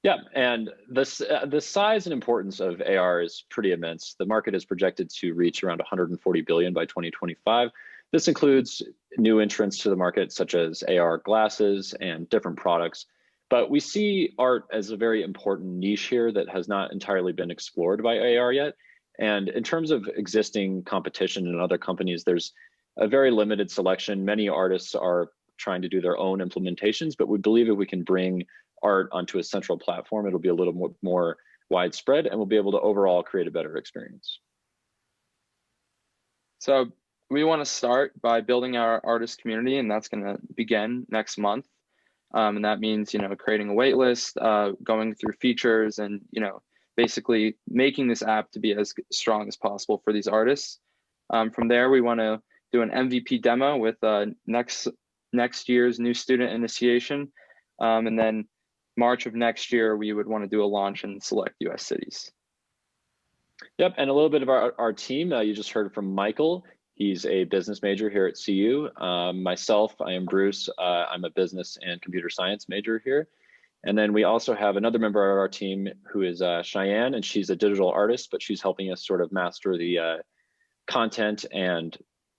Yeah, and the size and importance of AR is pretty immense. The market is projected to reach around 140 billion by 2025. This includes new entrants to the market, such as AR glasses and different products. But we see art as a very important niche here that has not entirely been explored by AR yet. And in terms of existing competition in other companies, there's a very limited selection. Many artists are trying to do their own implementations, but we believe if we can bring art onto a central platform, it'll be a little more widespread, and we'll be able to overall create a better experience. So we want to start by building our artist community, and that's going to begin next month. And that means, creating a wait list, going through features, and, basically making this app to be as strong as possible for these artists. From there, we want to do an MVP demo with next year's new student initiation. And then March of next year, we would want to do a launch in select US cities. Yep, and a little bit of our team. You just heard from Michael. He's a business major here at CU. Myself, I am Bruce. I'm a business and computer science major here. And then we also have another member of our team who is Cheyenne, and she's a digital artist, but she's helping us sort of master the content and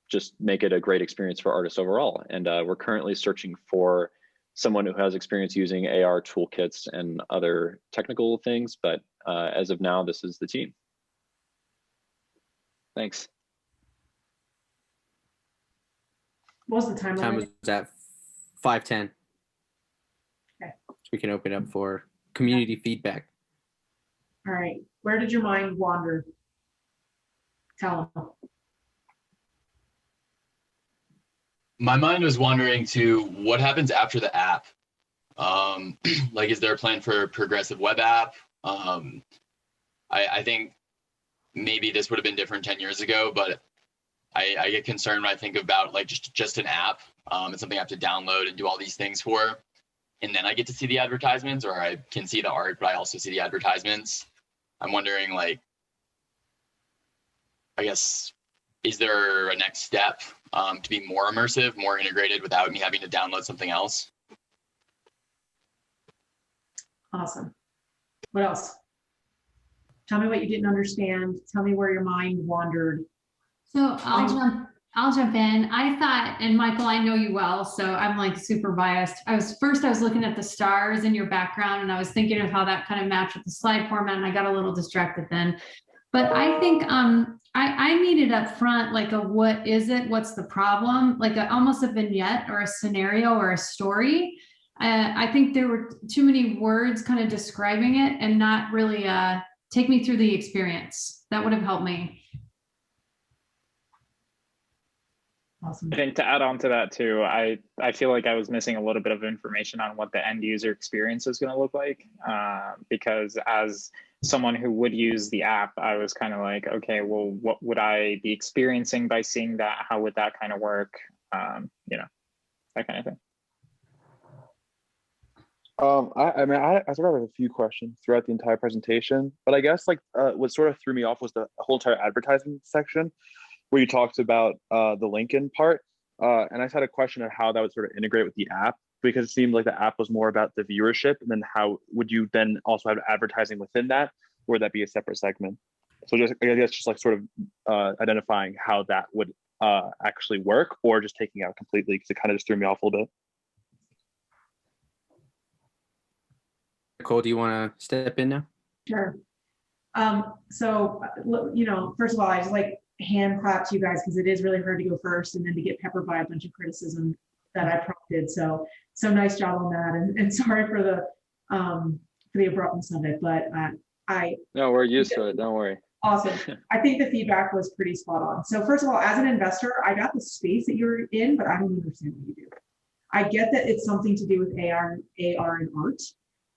just make it a great experience for artists overall. And we're currently searching for someone who has experience using AR toolkits and other technical things, but as of now, this is the team. Thanks. What was the time Time limit? was at 5:10. Okay. So we can open up for community feedback. All right. Where did your mind wander? Tell them. My mind was wandering to what happens after the app. Like, is there a plan for a progressive web app? I think maybe this would have been different 10 years ago, but I get concerned when I think about like just an app. It's something I have to download and do all these things for. And then I get to see the advertisements, or I can see the art, but I also see the advertisements. I'm wondering, like, I guess, is there a next step to be more immersive, more integrated without me having to download something else? Awesome. What else? Tell me what you didn't understand. Tell me where your mind wandered. So I'll jump in. I thought, and Michael, I know you well, so I'm like super biased. I was looking at the stars in your background, and I was thinking of how that kind of matched with the slide format, and I got a little distracted then. But I think I needed up front like a what is it? What's the problem? Like almost a vignette or a scenario or a story. I think there were too many words kind of describing it and not really take me through the experience. That would have helped me. Awesome. I think to add on to that too, I feel like I was missing a little bit of information on what the end user experience is going to look like, because as someone who would use the app, I was kind of like, okay, well, what would I be experiencing by seeing that? How would that kind of work? You know, that kind of thing. I mean, I sort of have a few questions throughout the entire presentation, but I guess like what sort of threw me off was the whole entire advertising section, where you talked about the Lincoln part. And I just had a question of how that would sort of integrate with the app, because it seemed like the app was more about the viewership, and then how would you then also have advertising within that, or would that be a separate segment? So just, I guess, just like sort of identifying how that would actually work, or just taking it out completely, because it kind of just threw me off a little bit. Nicole, do you want to step in now? Sure. So, you know, first of all, I just like hand clap to you guys, because it is really hard to go first and then to get peppered by a bunch of criticism that I prompted. So nice job on that, and sorry for the abruptness of it, but No, we're used to it. Don't worry. Awesome. I think the feedback was pretty spot on. So first of all, as an investor, I got the space that you're in, but I don't understand what you do. I get that it's something to do with AR and art,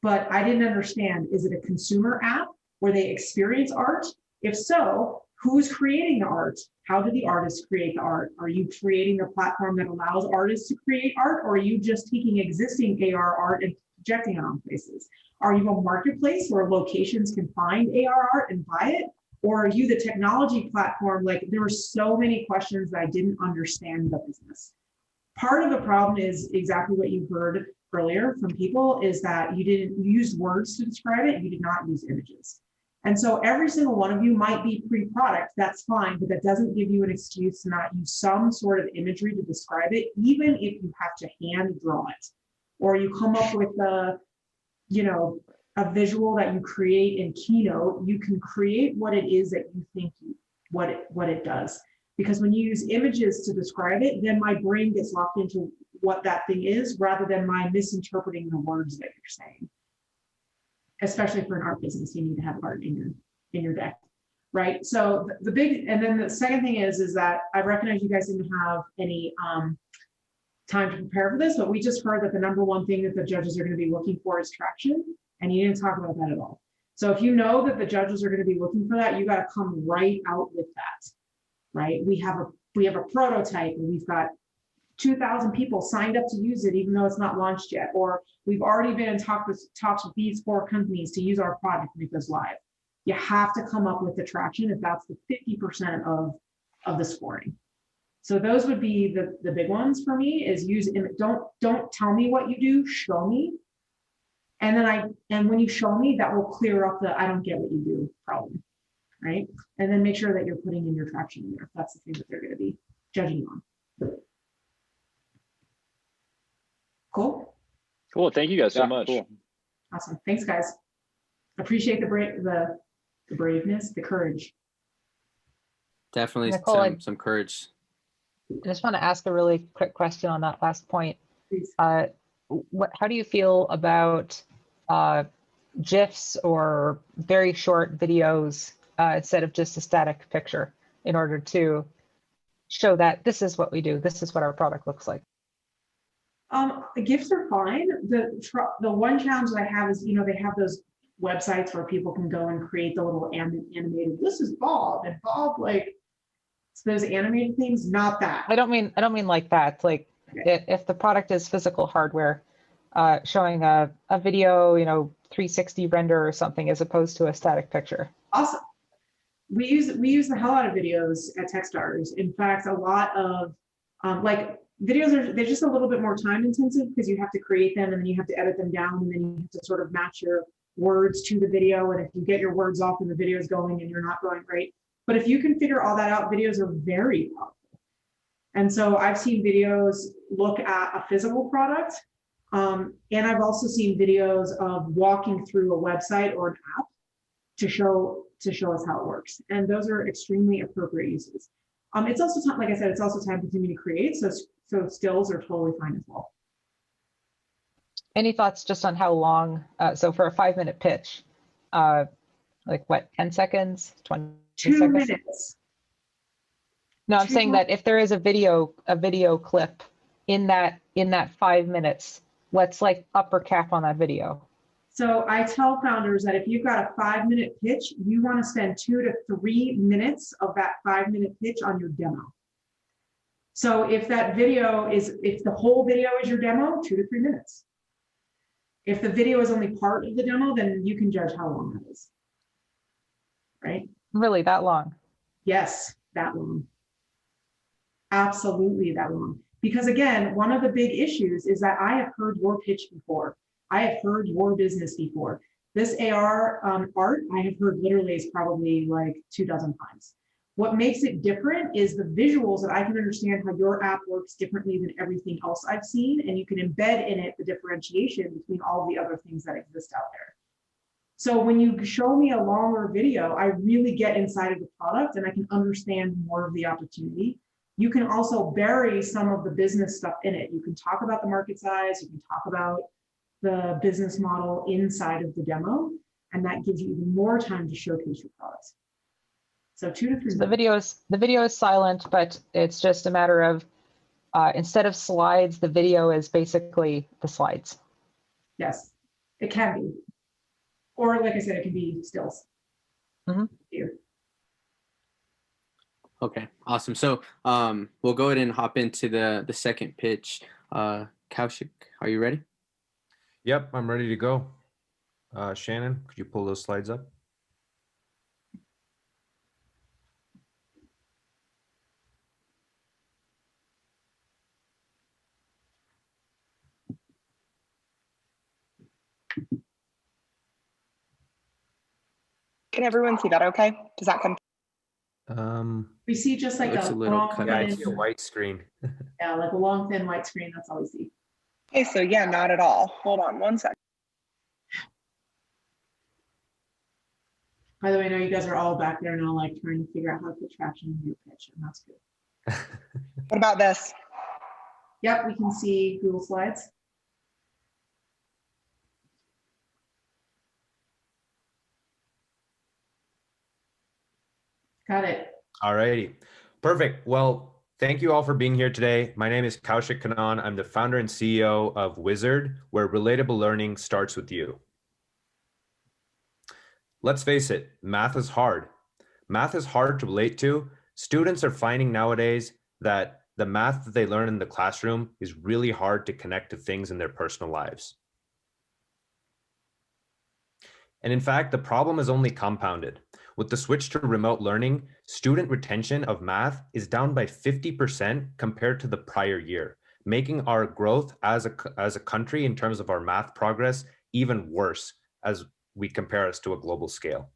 but I didn't understand, is it a consumer app where they experience art? If so, who's creating the art? How do the artists create the art? Are you creating a platform that allows artists to create art, or are you just taking existing AR art and projecting it on places? Are you a marketplace where locations can find AR art and buy it? Or are you the technology platform? Like, there were so many questions that I didn't understand the business. Part of the problem is exactly what you heard earlier from people, is that you didn't use words to describe it, you did not use images. And so every single one of you might be pre-product, that's fine, but that doesn't give you an excuse to not use some sort of imagery to describe it, even if you have to hand draw it, or you come up with a visual that you create in Keynote. You can create what it is that you think what it does. Because when you use images to describe it, then my brain gets locked into what that thing is, rather than my misinterpreting the words that you're saying. Especially for an art business, you need to have art in your deck, right? So and then the second thing is that I recognize you guys didn't have any time to prepare for this, but we just heard that the number one thing that the judges are going to be looking for is traction, and you didn't talk about that at all. So if you know that the judges are going to be looking for that, you got to come right out with that, right? We have a prototype, and we've got 2,000 people signed up to use it, even though it's not launched yet. Or we've already been in talks with these 4 companies to use our product when it goes live. You have to come up with the traction if that's the 50% of the scoring. So those would be the big ones for me, is don't tell me what you do, show me. And when you show me, that will clear up the I don't get what you do problem, right? And then make sure that you're putting in your traction in there. That's the thing that they're going to be judging you on. Cool. Cool. Thank you guys so much. Cool. Awesome. Thanks, guys. Appreciate the braveness, the courage. Definitely Nicole, some courage. I just want to ask a really quick question on that last point. Please. How do you feel about GIFs or very short videos instead of just a static picture in order to show that this is what we do, this is what our product looks like? The GIFs are fine. The one challenge that I have is, they have those websites where people can go and create the little animated, this is Bob, and Bob, like, it's those animated things, not that. I don't mean like that. Like, if the product is physical hardware, showing a video, 360 render or something, as opposed to a static picture. Awesome. We use the hell out of videos at Techstars. In fact, a lot of videos they're just a little bit more time intensive because you have to create them and then you have to edit them down and then you have to sort of match your words to the video. And if you get your words off and the video is going and you're not going right, but if you can figure all that out, videos are very powerful. And so I've seen videos look at a physical product, and I've also seen videos of walking through a website or an app to show us how it works. And those are extremely appropriate uses. It's also time, like I said, it's also time consuming to create. So stills are totally fine as well. Any thoughts just on how long? So for a 5-minute pitch, like what, 10 seconds, 20 2 seconds? minutes. No, I'm saying that if there is a video clip in that 5 minutes, let's like upper cap on that video. So I tell founders that if you've got a 5-minute pitch, you want to spend 2 to 3 minutes of that 5-minute pitch on your demo. So if the whole video is your demo, 2 to 3 minutes. If the video is only part of the demo, then you can judge how long that is. Right? Really, that long? Yes, that long. Absolutely that long. Because again, one of the big issues is that I have heard your pitch before. I have heard your business before. This AR art, I have heard literally is probably like 24 times. What makes it different is the visuals that I can understand how your app works differently than everything else I've seen, and you can embed in it the differentiation between all the other things that exist out there. So when you show me a longer video, I really get inside of the product and I can understand more of the opportunity. You can also bury some of the business stuff in it. You can talk about the market size, you can talk about the business model inside of the demo, and that gives you even more time to showcase your products. So 2 to 3 So minutes. the video is silent, but it's just a matter of instead of slides, the video is basically the slides. Yes, it can be. Or like I said, it can be stills. Mm-hmm. Here. Okay, awesome. So we'll go ahead and hop into the second pitch. Kaushik, are you ready? Yep, I'm ready to go. Shannon, could you pull those slides up? Can everyone see that okay? Does that come? We see just like looks a a little long, cut Yeah, out. I see a white screen. yeah, like a long, thin white screen. That's all we see. Okay, so yeah, not at all. Hold on one second. By the way, I know you guys are all back there now, like trying to figure out how to put traction in your pitch, and that's good. What about this? Yep, we can see Google Slides. Got it. All righty. Perfect. Well, thank you all for being here today. My name is Kaushik Kannan. I'm the founder and CEO of Wizard, where relatable learning starts with you. Let's face it, math is hard. Math is hard to relate to. Students are finding nowadays that the math that they learn in the classroom is really hard to connect to things in their personal lives. And in fact, the problem is only compounded. With the switch to remote learning, student retention of math is down by 50% compared to the prior year, making our growth as a country in terms of our math progress even worse as we compare us to a global scale.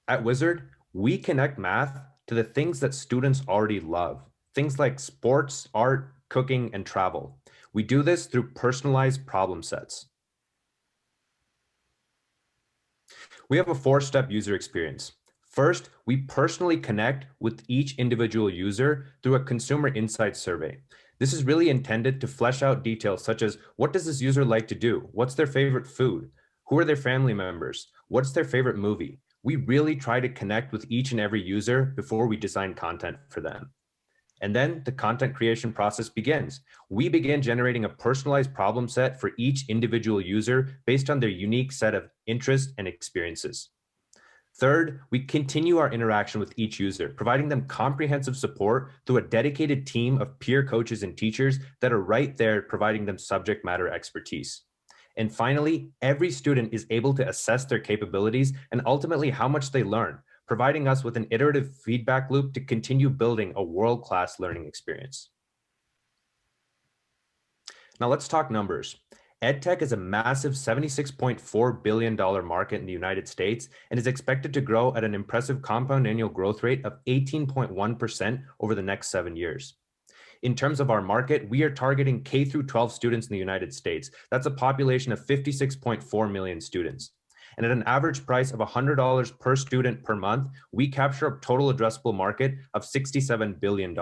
At Wizard, we connect math to the things that students already love, things like sports, art, cooking, and travel. We do this through personalized problem sets. We have a 4-step user experience. First, we personally connect with each individual user through a consumer insights survey. This is really intended to flesh out details such as what does this user like to do? What's their favorite food? Who are their family members? What's their favorite movie? We really try to connect with each and every user before we design content for them. And then the content creation process begins. We begin generating a personalized problem set for each individual user based on their unique set of interests and experiences. Third, we continue our interaction with each user, providing them comprehensive support through a dedicated team of peer coaches and teachers that are right there providing them subject matter expertise. And finally, every student is able to assess their capabilities and ultimately how much they learn, providing us with an iterative feedback loop to continue building a world-class learning experience. Now let's talk numbers. EdTech is a massive $76.4 billion market in the United States and is expected to grow at an impressive compound annual growth rate of 18.1% over the next 7 years. In terms of our market, we are targeting K through 12 students in the United States. That's a population of 56.4 million students. And at an average price of $100 per student per month, we capture a total addressable market of $67 billion.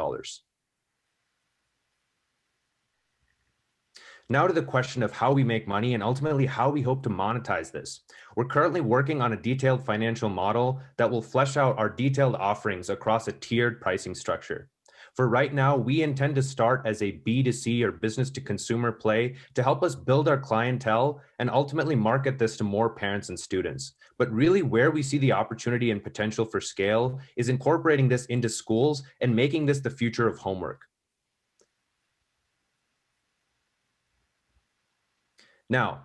Now to the question of how we make money and ultimately how we hope to monetize this. We're currently working on a detailed financial model that will flesh out our detailed offerings across a tiered pricing structure. For right now, we intend to start as a B2C or business to consumer play to help us build our clientele and ultimately market this to more parents and students. But really where we see the opportunity and potential for scale is incorporating this into schools and making this the future of homework. Now,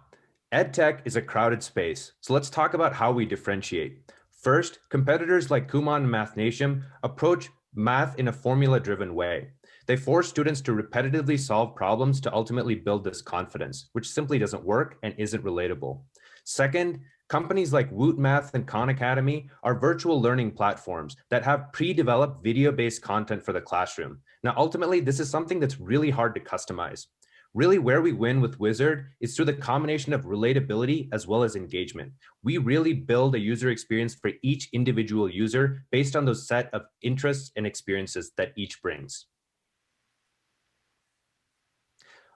EdTech is a crowded space, so let's talk about how we differentiate. First, competitors like Kumon and MathNation approach math in a formula-driven way. They force students to repetitively solve problems to ultimately build this confidence, which simply doesn't work and isn't relatable. Second, companies like Woot Math and Khan Academy are virtual learning platforms that have pre-developed video-based content for the classroom. Now, ultimately, this is something that's really hard to customize. Really where we win with Wizard is through the combination of relatability as well as engagement. We really build a user experience for each individual user based on those set of interests and experiences that each brings.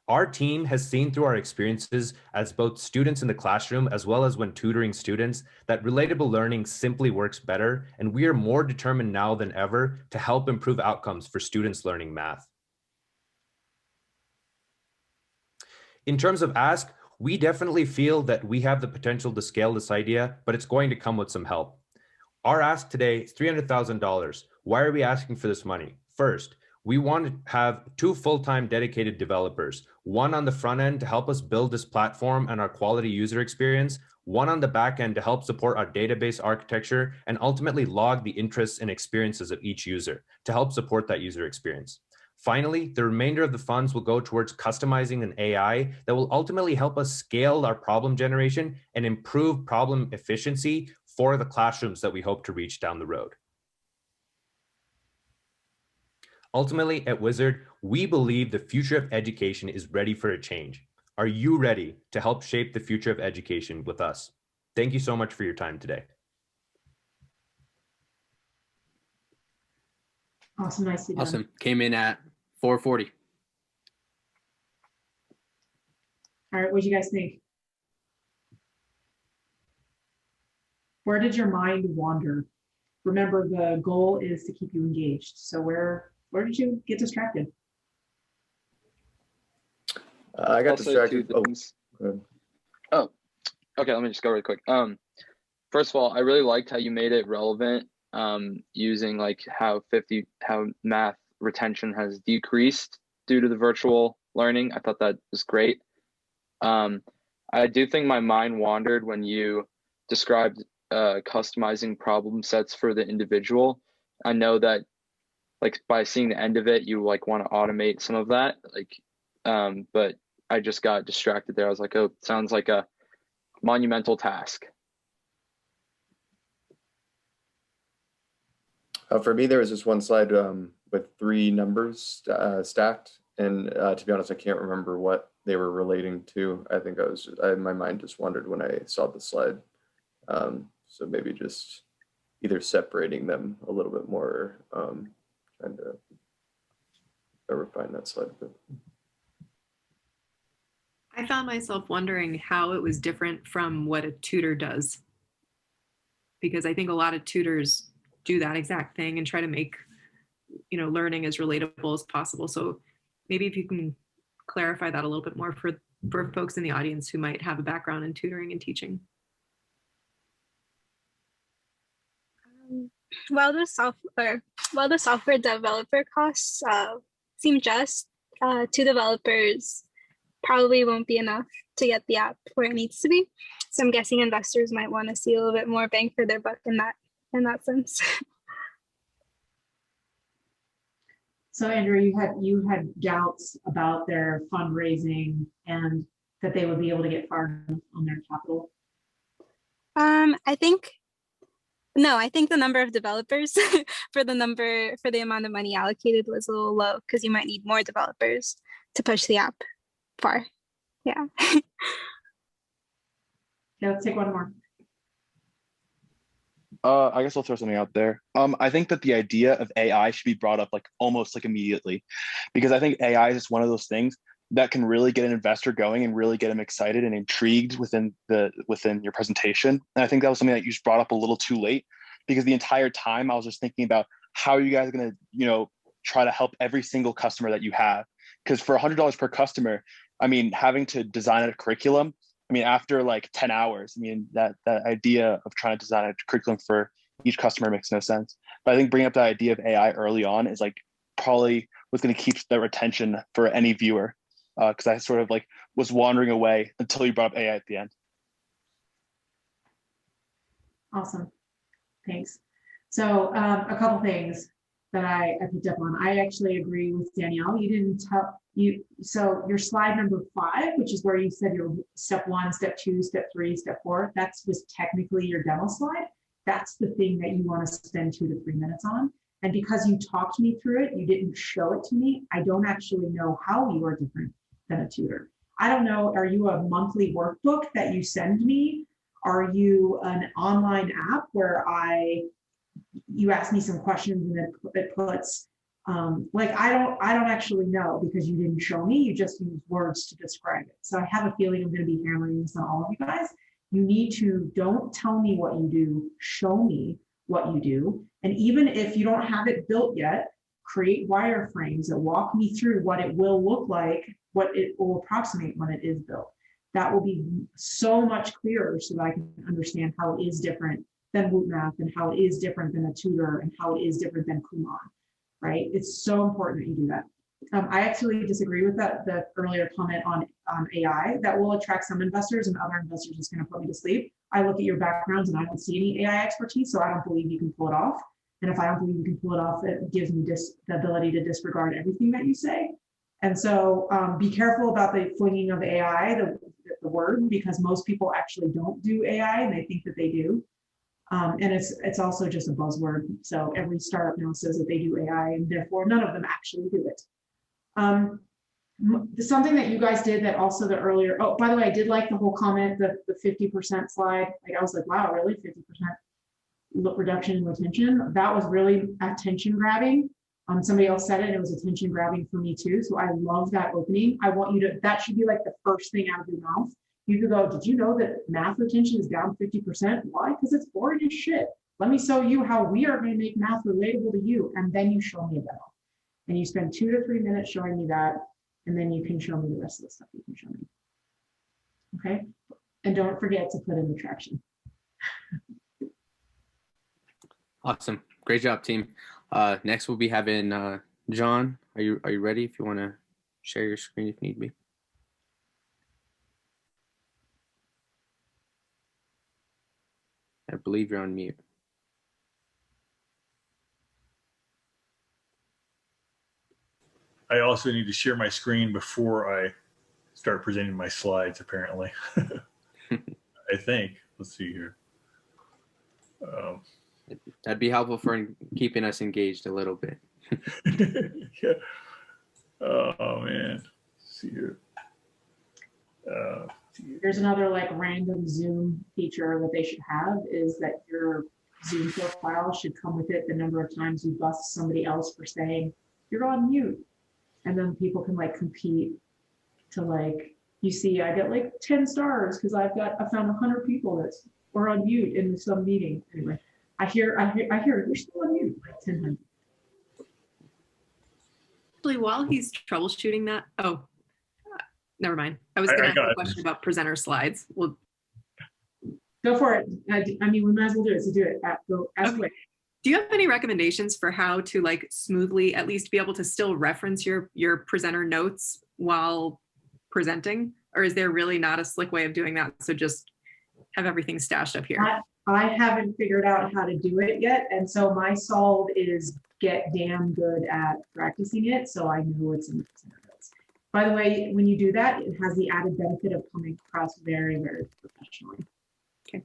Our team has seen through our experiences as both students in the classroom as well as when tutoring students that relatable learning simply works better, and we are more determined now than ever to help improve outcomes for students learning math. In terms of ask, we definitely feel that we have the potential to scale this idea, but it's going to come with some help. Our ask today is $300,000. Why are we asking for this money? First, we want to have 2 full-time dedicated developers, one on the front end to help us build this platform and our quality user experience, one on the back end to help support our database architecture and ultimately log the interests and experiences of each user to help support that user experience. Finally, the remainder of the funds will go towards customizing an AI that will ultimately help us scale our problem generation and improve problem efficiency for the classrooms that we hope to reach down the road. Ultimately, at Wizard, we believe the future of education is ready for a change. Are you ready to help shape the future of education with us? Thank you so much for your time today. Awesome, nicely done. Awesome. Came in at 440. All right, what do you guys think? Where did your mind wander? Remember, the goal is to keep you engaged. So where did you get distracted? I got distracted. Oh, okay. Let me just go really quick. First of all, I really liked how you made it relevant, using like how math retention has decreased due to the virtual learning. I thought that was great. I do think my mind wandered when you described customizing problem sets for the individual. I know that like by seeing the end of it, you like want to automate some of that, like, but I just got distracted there. I was like, oh, it sounds like a monumental task. For me, there was just one slide with 3 numbers stacked, and to be honest, I can't remember what they were relating to. I think my mind just wandered when I saw the slide. So maybe just either separating them a little bit more, trying to refine that slide a bit. I found myself wondering how it was different from what a tutor does, because I think a lot of tutors do that exact thing and try to make, you know, learning as relatable as possible. So maybe if you can clarify that a little bit more for folks in the audience who might have a background in tutoring and teaching. While the software developer costs seem just, to developers probably won't be enough to get the app where it needs to be. So I'm guessing investors might want to see a little bit more bang for their buck in that sense. So Andrew, you had doubts about their fundraising and that they would be able to get far on their capital. I think the number of developers for the amount of money allocated was a little low, because you might need more developers to push the app far. Yeah. Okay, let's take one more. I guess I'll throw something out there. I think that the idea of AI should be brought up like almost like immediately, because I think AI is just one of those things that can really get an investor going and really get them excited and intrigued within your presentation. And I think that was something that you just brought up a little too late, because the entire time I was just thinking about how are you guys going to, you know, try to help every single customer that you have. Because for $100 per customer, I mean, having to design a curriculum, I mean, after like 10 hours, I mean, that idea of trying to design a curriculum for each customer makes no sense. But I think bringing up the idea of AI early on is like probably what's going to keep the retention for any viewer. Because I sort of like was wandering away until you brought up AI at the end. Awesome, thanks. So a couple things that I picked up on. I actually agree with Danielle. You didn't tell you, so your slide number 5, which is where you said your step 1, step 2, step 3, step 4, that's was technically your demo slide. That's the thing that you want to spend 2 to 3 minutes on. And because you talked me through it, you didn't show it to me. I don't actually know how you are different than a tutor. I don't know, are you a monthly workbook that you send me? Are you an online app where you ask me some questions and then it puts, like, I don't actually know, because you didn't show me, you just use words to describe it. So I have a feeling I'm going to be hammering this on all of you guys. You need to, don't tell me what you do, show me what you do. And even if you don't have it built yet, create wireframes that walk me through what it will look like, what it will approximate when it is built. That will be so much clearer so that I can understand how it is different than Woot Math, and how it is different than a tutor, and how it is different than Kumon, right? It's so important that you do that. I actually disagree with the earlier comment on AI. That will attract some investors, and other investors is going to put me to sleep. I look at your backgrounds and I don't see any AI expertise, so I don't believe you can pull it off. And if I don't believe you can pull it off, it gives me the ability to disregard everything that you say. And so be careful about the flinging of AI, the word, because most people actually don't do AI and they think that they do. And it's also just a buzzword. So every startup now says that they do AI, and therefore none of them actually do it. Something that you guys did that also the earlier, oh, by the way, I did like the whole comment, the 50% slide. Like, I was like, wow, really 50% reduction in retention? That was really attention grabbing. Somebody else said it, and it was attention grabbing for me too. So I love that opening. I want you to, that should be like the first thing out of your mouth. You could go, did you know that math retention is down 50%? Why? Because it's boring as shit. Let me show you how we are going to make math relatable to you. And then you show me a demo. And you spend 2 to 3 minutes showing me that. And then you can show me the rest of the stuff you can show me. Okay? And don't forget to put in the traction. Awesome. Great job, team. Next we'll be having John. Are you ready? If you want to share your screen if need be. I believe you're on mute. I also need to share my screen before I start presenting my slides, apparently. I think. Let's see here. That'd be helpful for keeping us engaged a little bit. Yeah. Oh, man. Let's see here. There's another like random Zoom feature that they should have, is that your Zoom profile should come with it the number of times you bust somebody else for saying you're on mute. And then people can like compete to like, you see, I get like 10 stars because I found 100 people that are on mute in some meeting. Anyway, I hear you're still on mute like 10 times. Actually, while he's troubleshooting that, never mind. I was going to ask a question about presenter slides. Well, go for it. I mean, we might as well do it. So do it. Go ask away. Do you have any recommendations for how to like smoothly at least be able to still reference your presenter notes while presenting? Or is there really not a slick way of doing that? So just have everything stashed up here. I haven't figured out how to do it yet. And so my solve is get damn good at practicing it. So I know it's in the presenter notes. By the way, when you do that, it has the added benefit of coming across very, very professionally. Okay,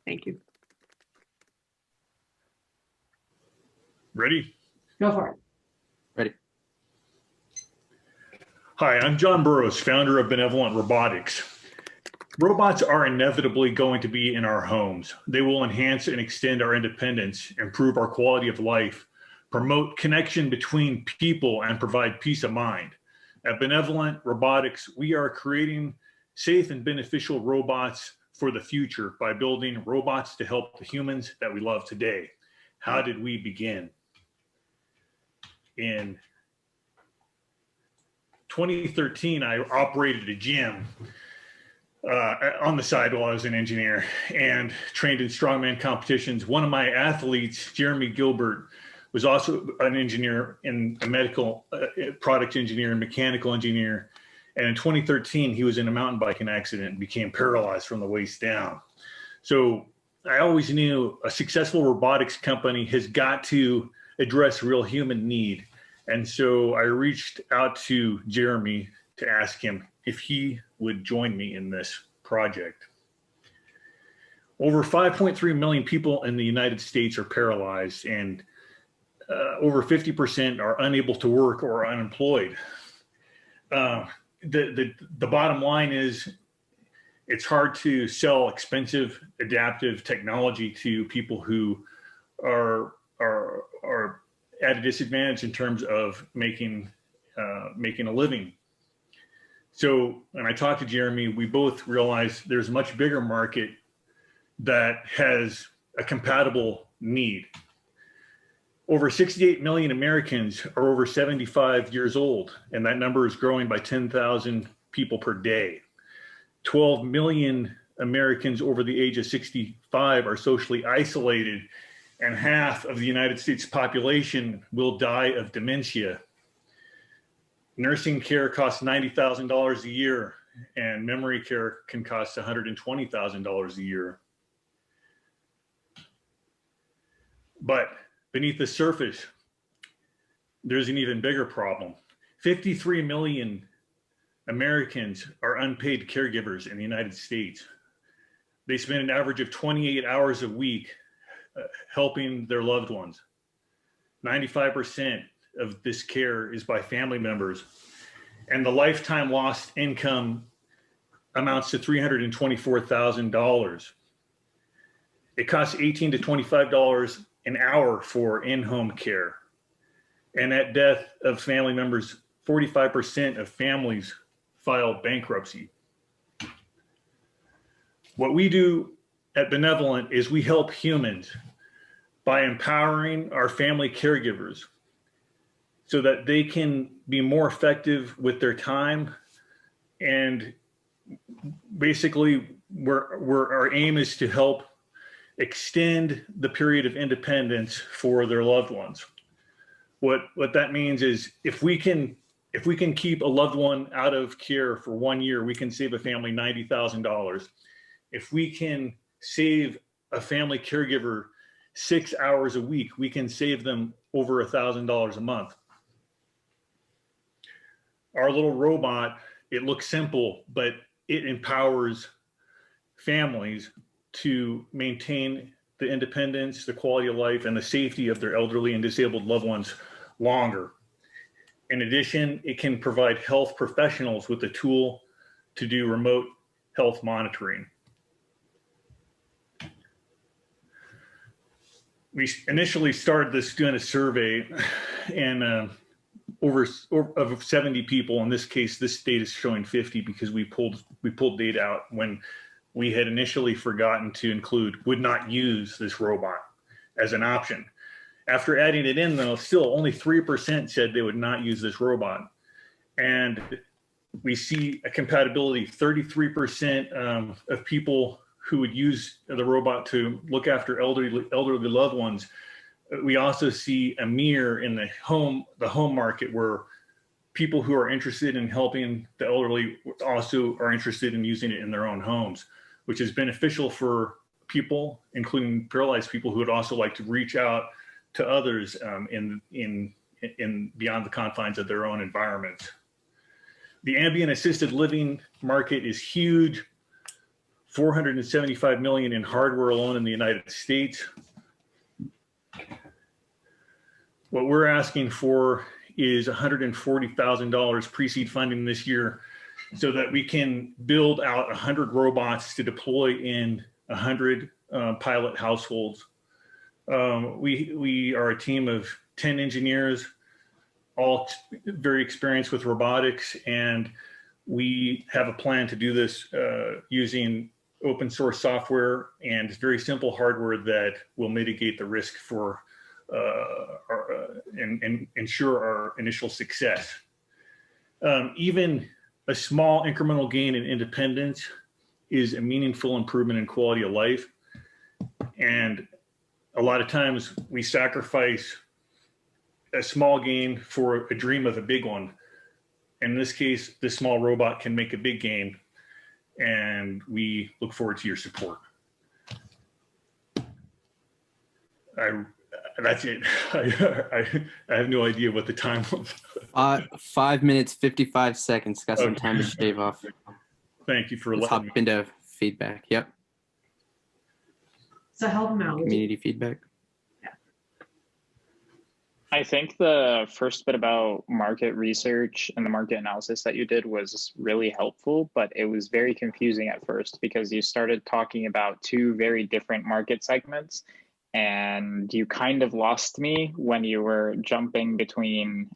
thank you. Ready? Go for it. Ready. Hi, I'm John Burroughs, founder of Benevolent Robotics. Robots are inevitably going to be in our homes. They will enhance and extend our independence, improve our quality of life, promote connection between people, and provide peace of mind. At Benevolent Robotics, we are creating safe and beneficial robots for the future by building robots to help the humans that we love today. How did we begin? In 2013, I operated a gym on the side while I was an engineer and trained in strongman competitions. One of my athletes, Jeremy Gilbert, was also an engineer in a medical product engineer and mechanical engineer. And in 2013, he was in a mountain biking accident and became paralyzed from the waist down. So I always knew a successful robotics company has got to address real human need. And so I reached out to Jeremy to ask him if he would join me in this project. Over 5.3 million people in the United States are paralyzed, and over 50% are unable to work or unemployed. The bottom line is it's hard to sell expensive adaptive technology to people who are at a disadvantage in terms of making a living. So when I talked to Jeremy, we both realized there's a much bigger market that has a compatible need. Over 68 million Americans are over 75 years old, and that number is growing by 10,000 people per day. 12 million Americans over the age of 65 are socially isolated, and half of the United States population will die of dementia. Nursing care costs $90,000 a year, and memory care can cost $120,000 a year. But beneath the surface, there's an even bigger problem. 53 million Americans are unpaid caregivers in the United States. They spend an average of 28 hours a week helping their loved ones. 95% of this care is by family members, and the lifetime lost income amounts to $324,000. It costs $18 to $25 an hour for in-home care. And at death of family members, 45% of families file bankruptcy. What we do at Benevolent is we help humans by empowering our family caregivers so that they can be more effective with their time. And basically, our aim is to help extend the period of independence for their loved ones. What that means is if we can keep a loved one out of care for 1 year, we can save a family $90,000. If we can save a family caregiver 6 hours a week, we can save them over $1,000 a month. Our little robot, it looks simple, but it empowers families to maintain the independence, the quality of life, and the safety of their elderly and disabled loved ones longer. In addition, it can provide health professionals with a tool to do remote health monitoring. we initially started this doing a survey, and over of 70 people. In this case, this data is showing 50 because we pulled data out when we had initially forgotten to include would not use this robot as an option. After adding it in, though, still only 3% said they would not use this robot. And we see a compatibility, 33% of people who would use the robot to look after elderly loved ones. We also see a mirror in the home market where people who are interested in helping the elderly also are interested in using it in their own homes, which is beneficial for people, including paralyzed people, who would also like to reach out to others in beyond the confines of their own environment. The ambient assisted living market is huge, 475 million in hardware alone in the United States. What we're asking for is $140,000 pre-seed funding this year so that we can build out 100 robots to deploy in 100 pilot households. We are a team of 10 engineers, all very experienced with robotics, and we have a plan to do this using open source software and very simple hardware that will mitigate the risk for and ensure our initial success. Even a small incremental gain in independence is a meaningful improvement in quality of life. And a lot of times we sacrifice a small gain for a dream of a big one. In this case, this small robot can make a big gain, and we look forward to your support. That's it. I have no idea what the time was. 5 minutes, 55 seconds. Got some time to shave off. Thank you for Let's letting hop into feedback. Yep. So help them out. Community feedback. I think the first bit about market research and the market analysis that you did was really helpful, but it was very confusing at first because you started talking about two very different market segments, and you kind of lost me when you were jumping between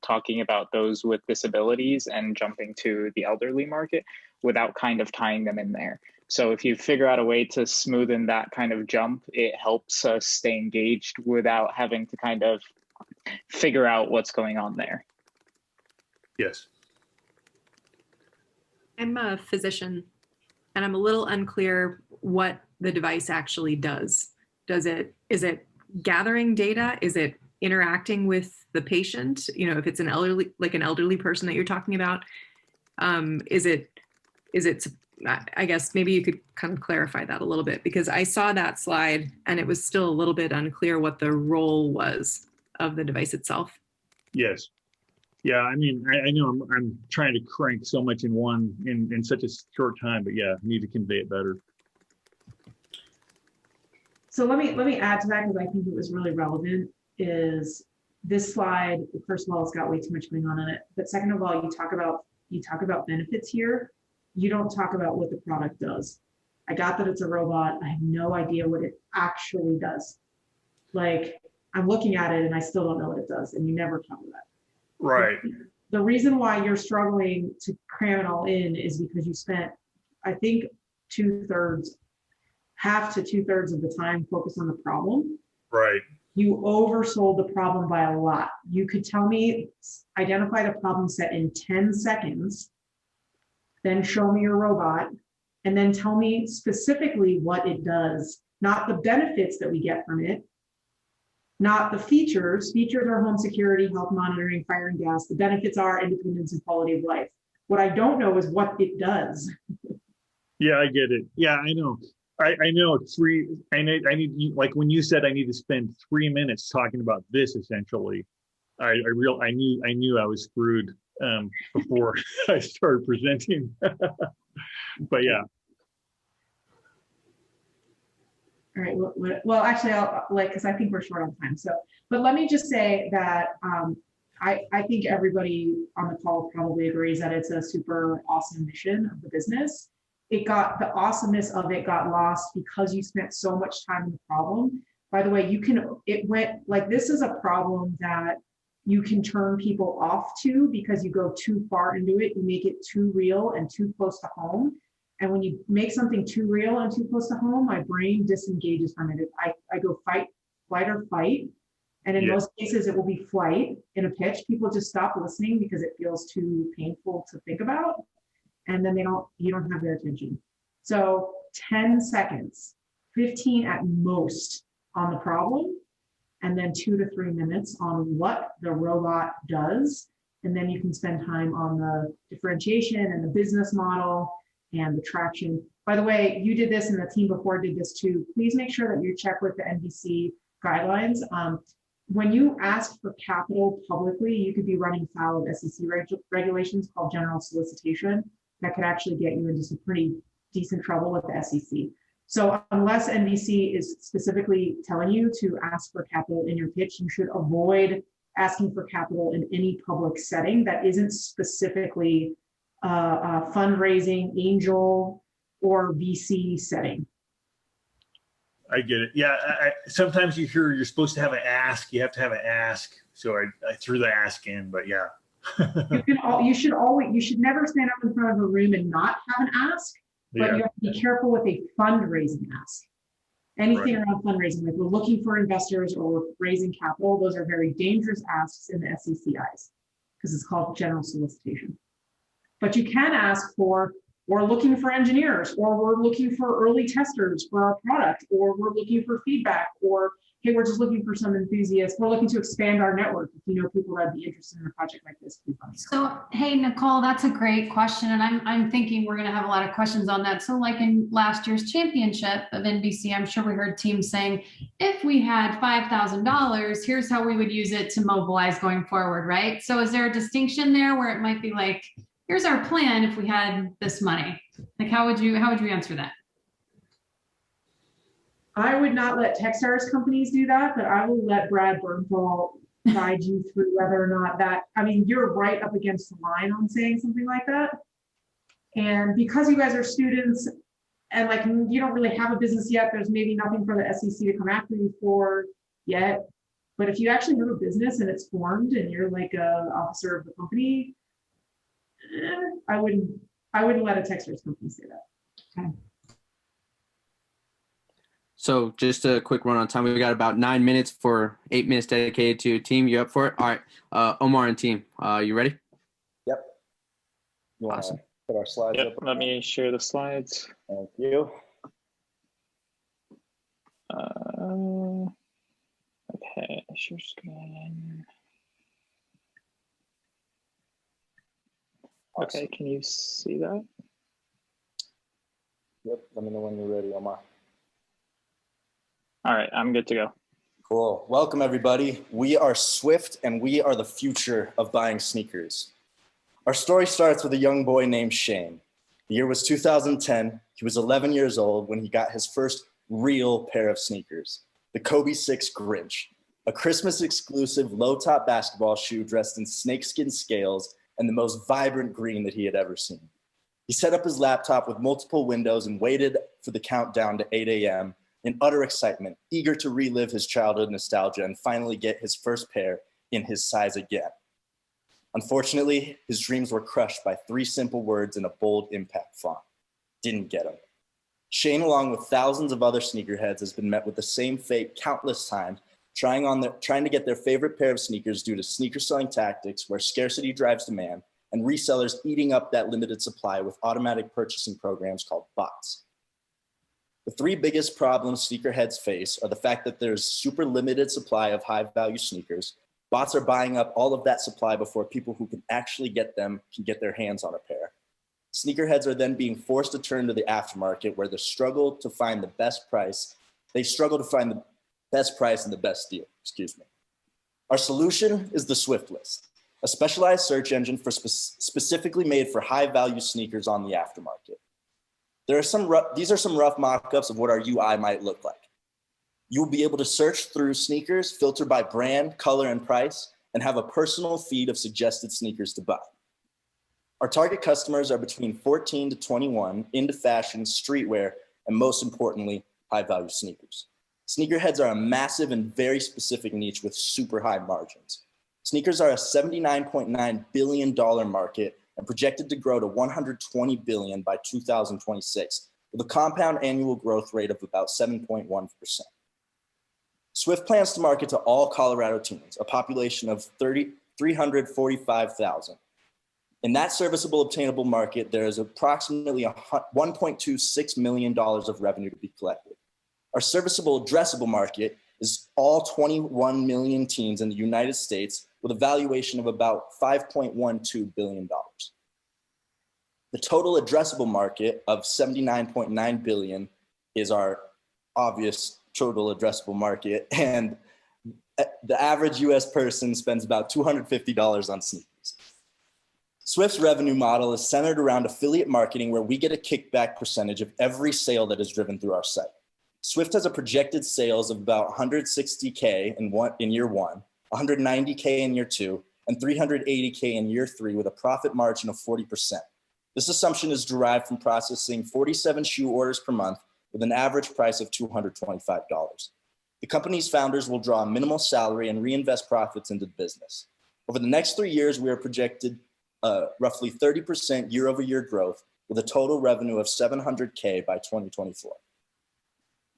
talking about those with disabilities and jumping to the elderly market without kind of tying them in there. So if you figure out a way to smoothen that kind of jump, it helps us stay engaged without having to kind of figure out what's going on there. Yes. I'm a physician, and I'm a little unclear what the device actually does. Is it gathering data? Is it interacting with the patient? You know, if it's an elderly person that you're talking about, is it, I guess maybe you could kind of clarify that a little bit, because I saw that slide and it was still a little bit unclear what the role was of the device itself. Yes. Yeah, I mean, I know I'm trying to crank so much in such a short time, but yeah, I need to convey it better. So let me add to that, because I think it was really relevant, is this slide, first of all, it's got way too much going on in it. But second of all, you talk about benefits here. You don't talk about what the product does. I got that it's a robot. I have no idea what it actually does. Like, I'm looking at it and I still don't know what it does, and you never talk about it. Right. The reason why you're struggling to cram it all in is because you spent, I think, half to two-thirds of the time focused on the problem. Right. You oversold the problem by a lot. You could tell me, identify the problem set in 10 seconds, then show me your robot, and then tell me specifically what it does, not the benefits that we get from it, not the features. Features are home security, health monitoring, fire and gas. The benefits are independence and quality of life. What I don't know is what it does. Yeah, I get it. Yeah, I know. I know I need, like when you said I need to spend 3 minutes talking about this, essentially, I knew I was screwed before I started presenting. But yeah. All right. Well, actually, because I think we're short on time. So, but let me just say that I think everybody on the call probably agrees that it's a super awesome mission of the business. The awesomeness of it got lost because you spent so much time in the problem By the way, this is a problem that you can turn people off to because you go too far into it. You make it too real and too close to home. And when you make something too real and too close to home, my brain disengages from it. I go flight or fight. And in most cases, it will be flight in a pitch. People just stop listening because it feels too painful to think about. And then you don't have their attention. So 10 seconds, 15 at most on the problem, and then 2 to 3 minutes on what the robot does. And then you can spend time on the differentiation and the business model and the traction. By the way, you did this and the team before did this too. Please make sure that you check with the NVC guidelines. When you ask for capital publicly, you could be running afoul of SEC regulations called general solicitation that could actually get you into some pretty decent trouble with the SEC. So unless NVC is specifically telling you to ask for capital in your pitch, you should avoid asking for capital in any public setting that isn't specifically a fundraising, angel, or VC setting. I get it. Yeah. Sometimes you hear you're supposed to have an ask. You have to have an ask. So I threw the ask in, but yeah. You should never stand up in front of a room and not have an ask, but you have to be careful with a fundraising ask. Anything around fundraising, like we're looking for investors or we're raising capital, those are very dangerous asks in the SEC eyes because it's called general solicitation. But you can ask for, we're looking for engineers, or we're looking for early testers for our product, or we're looking for feedback, or hey, we're just looking for some enthusiasts. We're looking to expand our network. If you know people that'd be interested in a project like this, please let me know. So, hey, Nicole, that's a great question. And I'm thinking we're going to have a lot of questions on that. So like in last year's championship of NVC, I'm sure we heard teams saying, if we had $5,000, here's how we would use it to mobilize going forward, right? So is there a distinction there where it might be like, here's our plan if we had this money? Like, how would you answer that? I would not let Techstars companies do that, but I will let Brad Bernthal guide you through whether or not that, I mean, you're right up against the line on saying something like that. And because you guys are students and like you don't really have a business yet, there's maybe nothing for the SEC to come after you for yet. But if you actually have a business and it's formed and you're like a officer of the company, I wouldn't let a Techstars company say that. Okay. So just a quick run on time. We got about 9 minutes for 8 minutes dedicated to team. You up for it? All right. Omar and team, you ready? Yep. Awesome. Put our slides up. Let me share the slides. Thank you. Okay, share screen. Okay, can you see that? Yep, let me know when you're ready, Omar. All right, I'm good to go. Cool. Welcome, everybody. We are Swift, and we are the future of buying sneakers. Our story starts with a young boy named Shane. The year was 2010. He was 11 years old when he got his first real pair of sneakers, the Kobe 6 Grinch, a Christmas exclusive low-top basketball shoe dressed in snakeskin scales and the most vibrant green that he had ever seen. He set up his laptop with multiple windows and waited for the countdown to 8 a.m. in utter excitement, eager to relive his childhood nostalgia and finally get his first pair in his size again. Unfortunately, his dreams were crushed by 3 simple words in a bold impact font. Didn't get them. Shane, along with thousands of other sneakerheads, has been met with the same fate countless times, trying to get their favorite pair of sneakers due to sneaker selling tactics where scarcity drives demand and resellers eating up that limited supply with automatic purchasing programs called bots. The 3 biggest problems sneakerheads face are the fact that there's super limited supply of high value sneakers. Bots are buying up all of that supply before people who can actually get them can get their hands on a pair. Sneakerheads are then being forced to turn to the aftermarket where they struggle to find the best price. They struggle to find the best price and the best deal, Our solution is the Swift List, a specialized search engine specifically made for high value sneakers on the aftermarket. These are some rough mock-ups of what our UI might look like. You will be able to search through sneakers, filter by brand, color, and price, and have a personal feed of suggested sneakers to buy. Our target customers are between 14 to 21, into fashion, streetwear, and most importantly, high-value sneakers. Sneakerheads are a massive and very specific niche with super high margins. Sneakers are a $79.9 billion market and projected to grow to $120 billion by 2026, with a compound annual growth rate of about 7.1%. Swift plans to market to all Colorado teens, a population of 345,000. In that serviceable obtainable market, there is approximately $1.26 million of revenue to be collected. Our serviceable addressable market is all 21 million teens in the United States with a valuation of about $5.12 billion. The total addressable market of $79.9 billion is our obvious total addressable market, and the average US person spends about $250 on sneakers. Swift's revenue model is centered around affiliate marketing, where we get a kickback percentage of every sale that is driven through our site. Swift has a projected sales of about $160K in year one, $190K in year two, and $380K in year three, with a profit margin of 40%. This assumption is derived from processing 47 shoe orders per month with an average price of $225. The company's founders will draw a minimal salary and reinvest profits into the business. Over the next 3 years, we are projected roughly 30% year-over-year growth with a total revenue of $700K by 2024.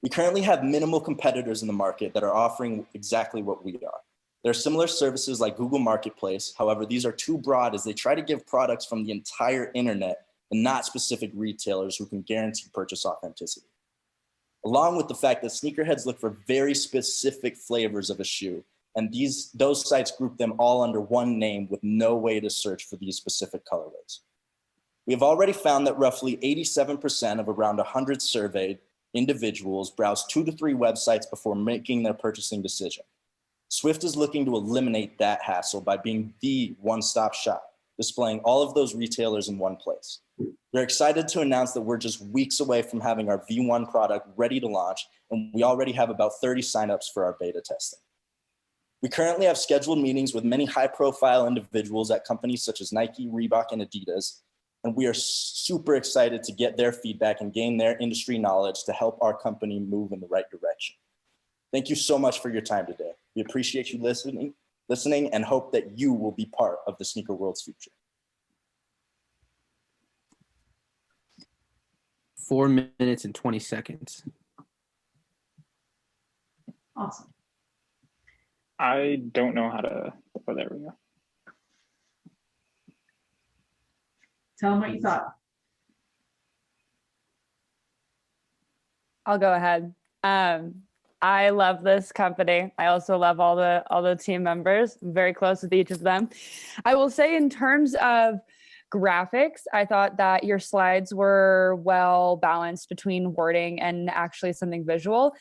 We currently have minimal competitors in the market that are offering exactly what we are. There are similar services like Google Marketplace. However, these are too broad as they try to give products from the entire internet and not specific retailers who can guarantee purchase authenticity. Along with the fact that sneakerheads look for very specific flavors of a shoe, and those sites group them all under one name with no way to search for these specific colorways. We have already found that roughly 87% of around 100 surveyed individuals browse 2 to 3 websites before making their purchasing decision. Swift is looking to eliminate that hassle by being the one-stop shop, displaying all of those retailers in one place. We're excited to announce that we're just weeks away from having our V1 product ready to launch, and we already have about 30 signups for our beta testing. We currently have scheduled meetings with many high-profile individuals at companies such as Nike, Reebok, and Adidas, and we are super excited to get their feedback and gain their industry knowledge to help our company move in the right direction. Thank you so much for your time today. We appreciate you listening and hope that you will be part of the sneaker world's future. 4 minutes and 20 seconds. Awesome. I don't know how to, oh, there we go. Tell them what you thought. I'll go ahead. I love this company. I also love all the team members. I'm very close with each of them. I will say, in terms of graphics, I thought that your slides were well balanced between wording and actually something visual.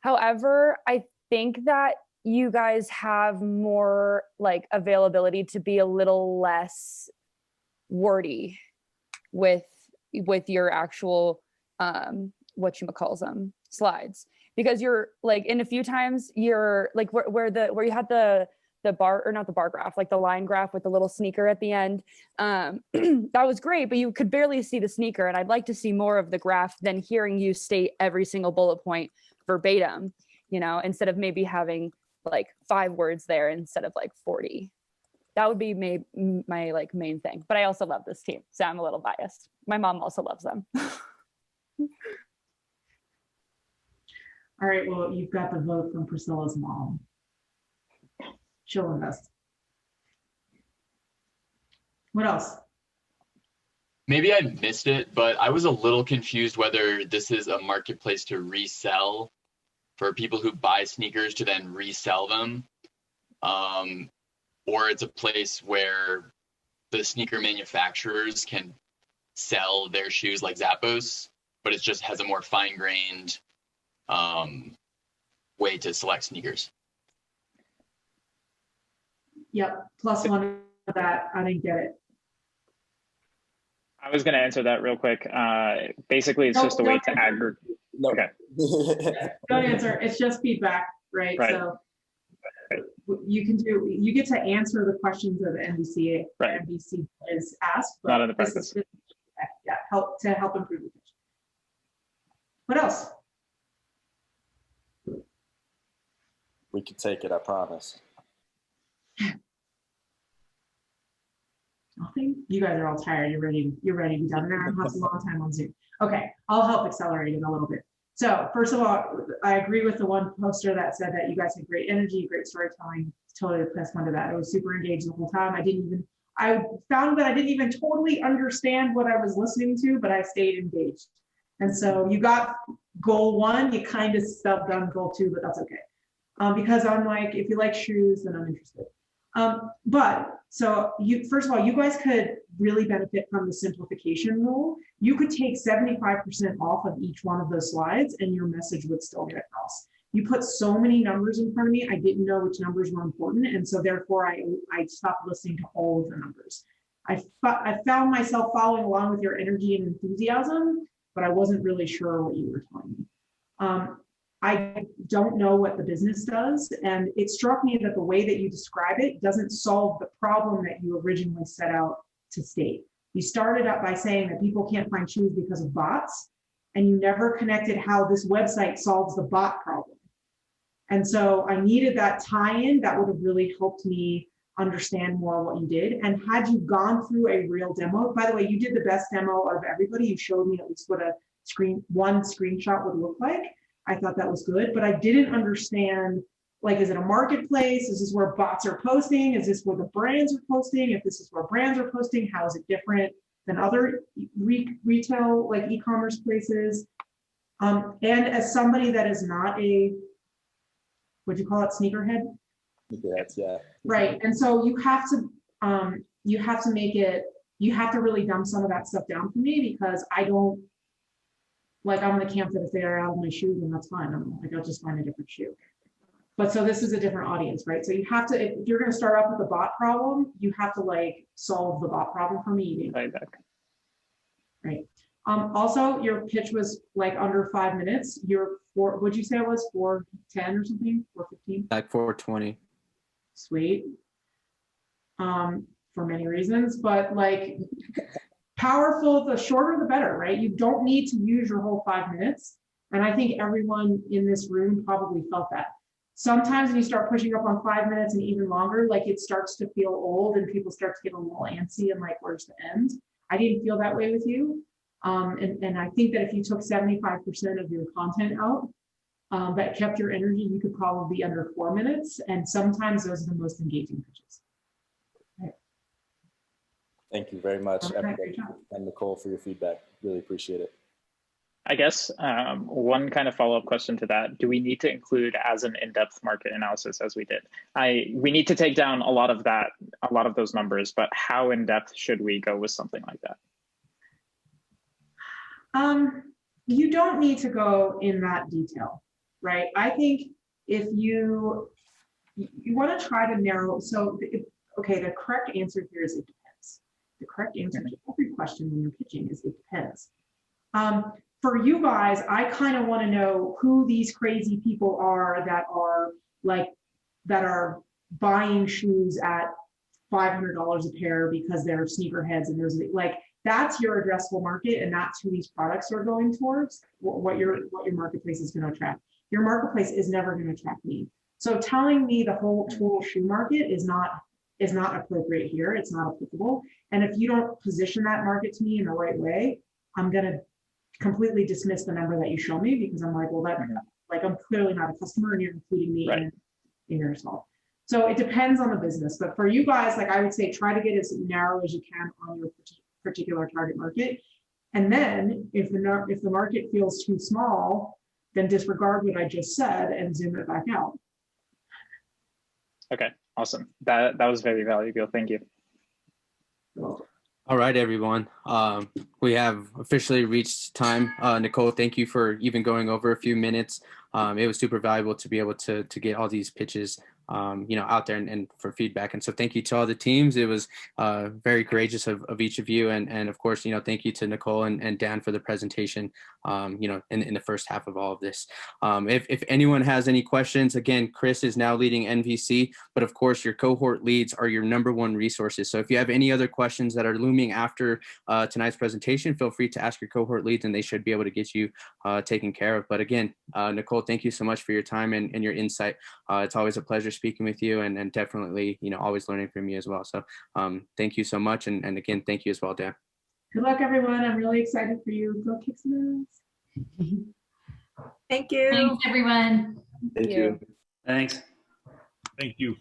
However, I think that you guys have more like availability to be a little less wordy with your actual whatchamacalls slides, because you're like, in a few times you're like where you had the bar, or not the bar graph, like the line graph with the little sneaker at the end. That was great, but you could barely see the sneaker, and I'd like to see more of the graph than hearing you state every single bullet point verbatim, you know, instead of maybe having like 5 words there instead of like 40. That would be my like main thing. But I also love this team, so I'm a little biased. My mom also loves them. All right, well, you've got the vote from Priscilla's mom. She'll invest. What else? Maybe I missed it, but I was a little confused whether this is a marketplace to resell for people who buy sneakers to then resell them, or it's a place where the sneaker manufacturers can sell their shoes like Zappos, but it just has a more fine-grained way to select sneakers. Yep, plus one of that, I didn't get it. I was going to answer that real quick. Basically, it's just a way to aggregate. Okay. Don't answer. It's just feedback, right? So you get to answer the questions that the NVC is asked. But not in the practice. Yeah, help improve the pitch. What else? We can take it, I promise. Nothing? You guys are all tired. You're ready to be done. Now that's a long time on Zoom. Okay, I'll help accelerate it a little bit. So first of all, I agree with the one poster that said that you guys had great energy, great storytelling. Totally press one to that. I was super engaged the whole time. I found that I didn't even totally understand what I was listening to, but I stayed engaged. And so you got goal one, you kind of stubbed on goal two, but that's okay. Because I'm like, if you like shoes, then I'm interested. But so first of all, you guys could really benefit from the simplification rule. You could take 75% off of each one of those slides and your message would still get across. You put so many numbers in front of me, I didn't know which numbers were important. And so therefore I stopped listening to all of the numbers. I found myself following along with your energy and enthusiasm, but I wasn't really sure what you were telling me. I don't know what the business does. And it struck me that the way that you describe it doesn't solve the problem that you originally set out to state. You started out by saying that people can't find shoes because of bots, and you never connected how this website solves the bot problem. And so I needed that tie-in that would have really helped me understand more what you did. And had you gone through a real demo, by the way, you did the best demo of everybody. You showed me at least what one screenshot would look like. I thought that was good, but I didn't understand, like, is it a marketplace? Is this where bots are posting? Is this where the brands are posting? If this is where brands are posting, how is it different than other retail, like e-commerce places? And as somebody that is not a, what'd you call it, sneakerhead? Sneakerheads, yeah. Right, and so you have to make it, you have to really dumb some of that stuff down for me, because I don't, like, I'm in the camp that if they are out of my shoe, then that's fine. I'm like, I'll just find a different shoe. But so this is a different audience, right? So you have to, if you're going to start off with the bot problem, you have to like solve the bot problem for me. Right. Also, your pitch was like under 5 minutes. What'd you say it was? 4:10 or something? 4:15? Like 4:20. Sweet. For many reasons, but like, powerful, the shorter the better, right? You don't need to use your whole 5 minutes. And I think everyone in this room probably felt that. Sometimes when you start pushing up on 5 minutes and even longer, like, it starts to feel old and people start to get a little antsy and like, where's the end? I didn't feel that way with you. And I think that if you took 75% of your content out, that kept your energy, you could probably be under 4 minutes. And sometimes those are the most engaging pitches. Thank you very much, everybody, and Nicole, for your feedback. Really appreciate it. I guess one kind of follow-up question to that: do we need to include as an in-depth market analysis as we did? We need to take down a lot of those numbers, but how in-depth should we go with something like that? You don't need to go in that detail, right? I think if you want to try to narrow, okay, the correct answer here is it depends. The correct answer to every question when you're pitching is it depends. For you guys, I kind of want to know who these crazy people are that are buying shoes at $500 a pair because they're sneakerheads, and there's like, that's your addressable market, and that's who these products are going towards. What your marketplace is going to attract. Your marketplace is never going to attract me. So telling me the whole total shoe market is not appropriate here. It's not applicable. And if you don't position that market to me in the right way, I'm going to completely dismiss the number that you show me, because I'm like, well, I'm clearly not a customer and you're including me in your result. So it depends on the business. But for you guys, like, I would say try to get as narrow as you can on your particular target market. And then if the market feels too small, then disregard what I just said and zoom it back out. Okay, awesome. That was very valuable. Thank you. All right, everyone. We have officially reached time. Nicole, thank you for even going over a few minutes. It was super valuable to be able to get all these pitches out there and for feedback. And so thank you to all the teams. It was very courageous of each of you. And of course, thank you to Nicole and Dan for the presentation, in the first half of all of this. If anyone has any questions, again, Chris is now leading NVC, but of course your cohort leads are your #1 resources. So if you have any other questions that are looming after tonight's presentation, feel free to ask your cohort leads and they should be able to get you taken care of. But again, Nicole, thank you so much for your time and your insight. It's always a pleasure speaking with you and definitely, always learning from you as well. So thank you so much. And again, thank you as well, Dan. Good luck, everyone. I'm really excited for you. Go Kegstand. Thank you. Thanks, everyone. Thank you. Thanks. Thank you.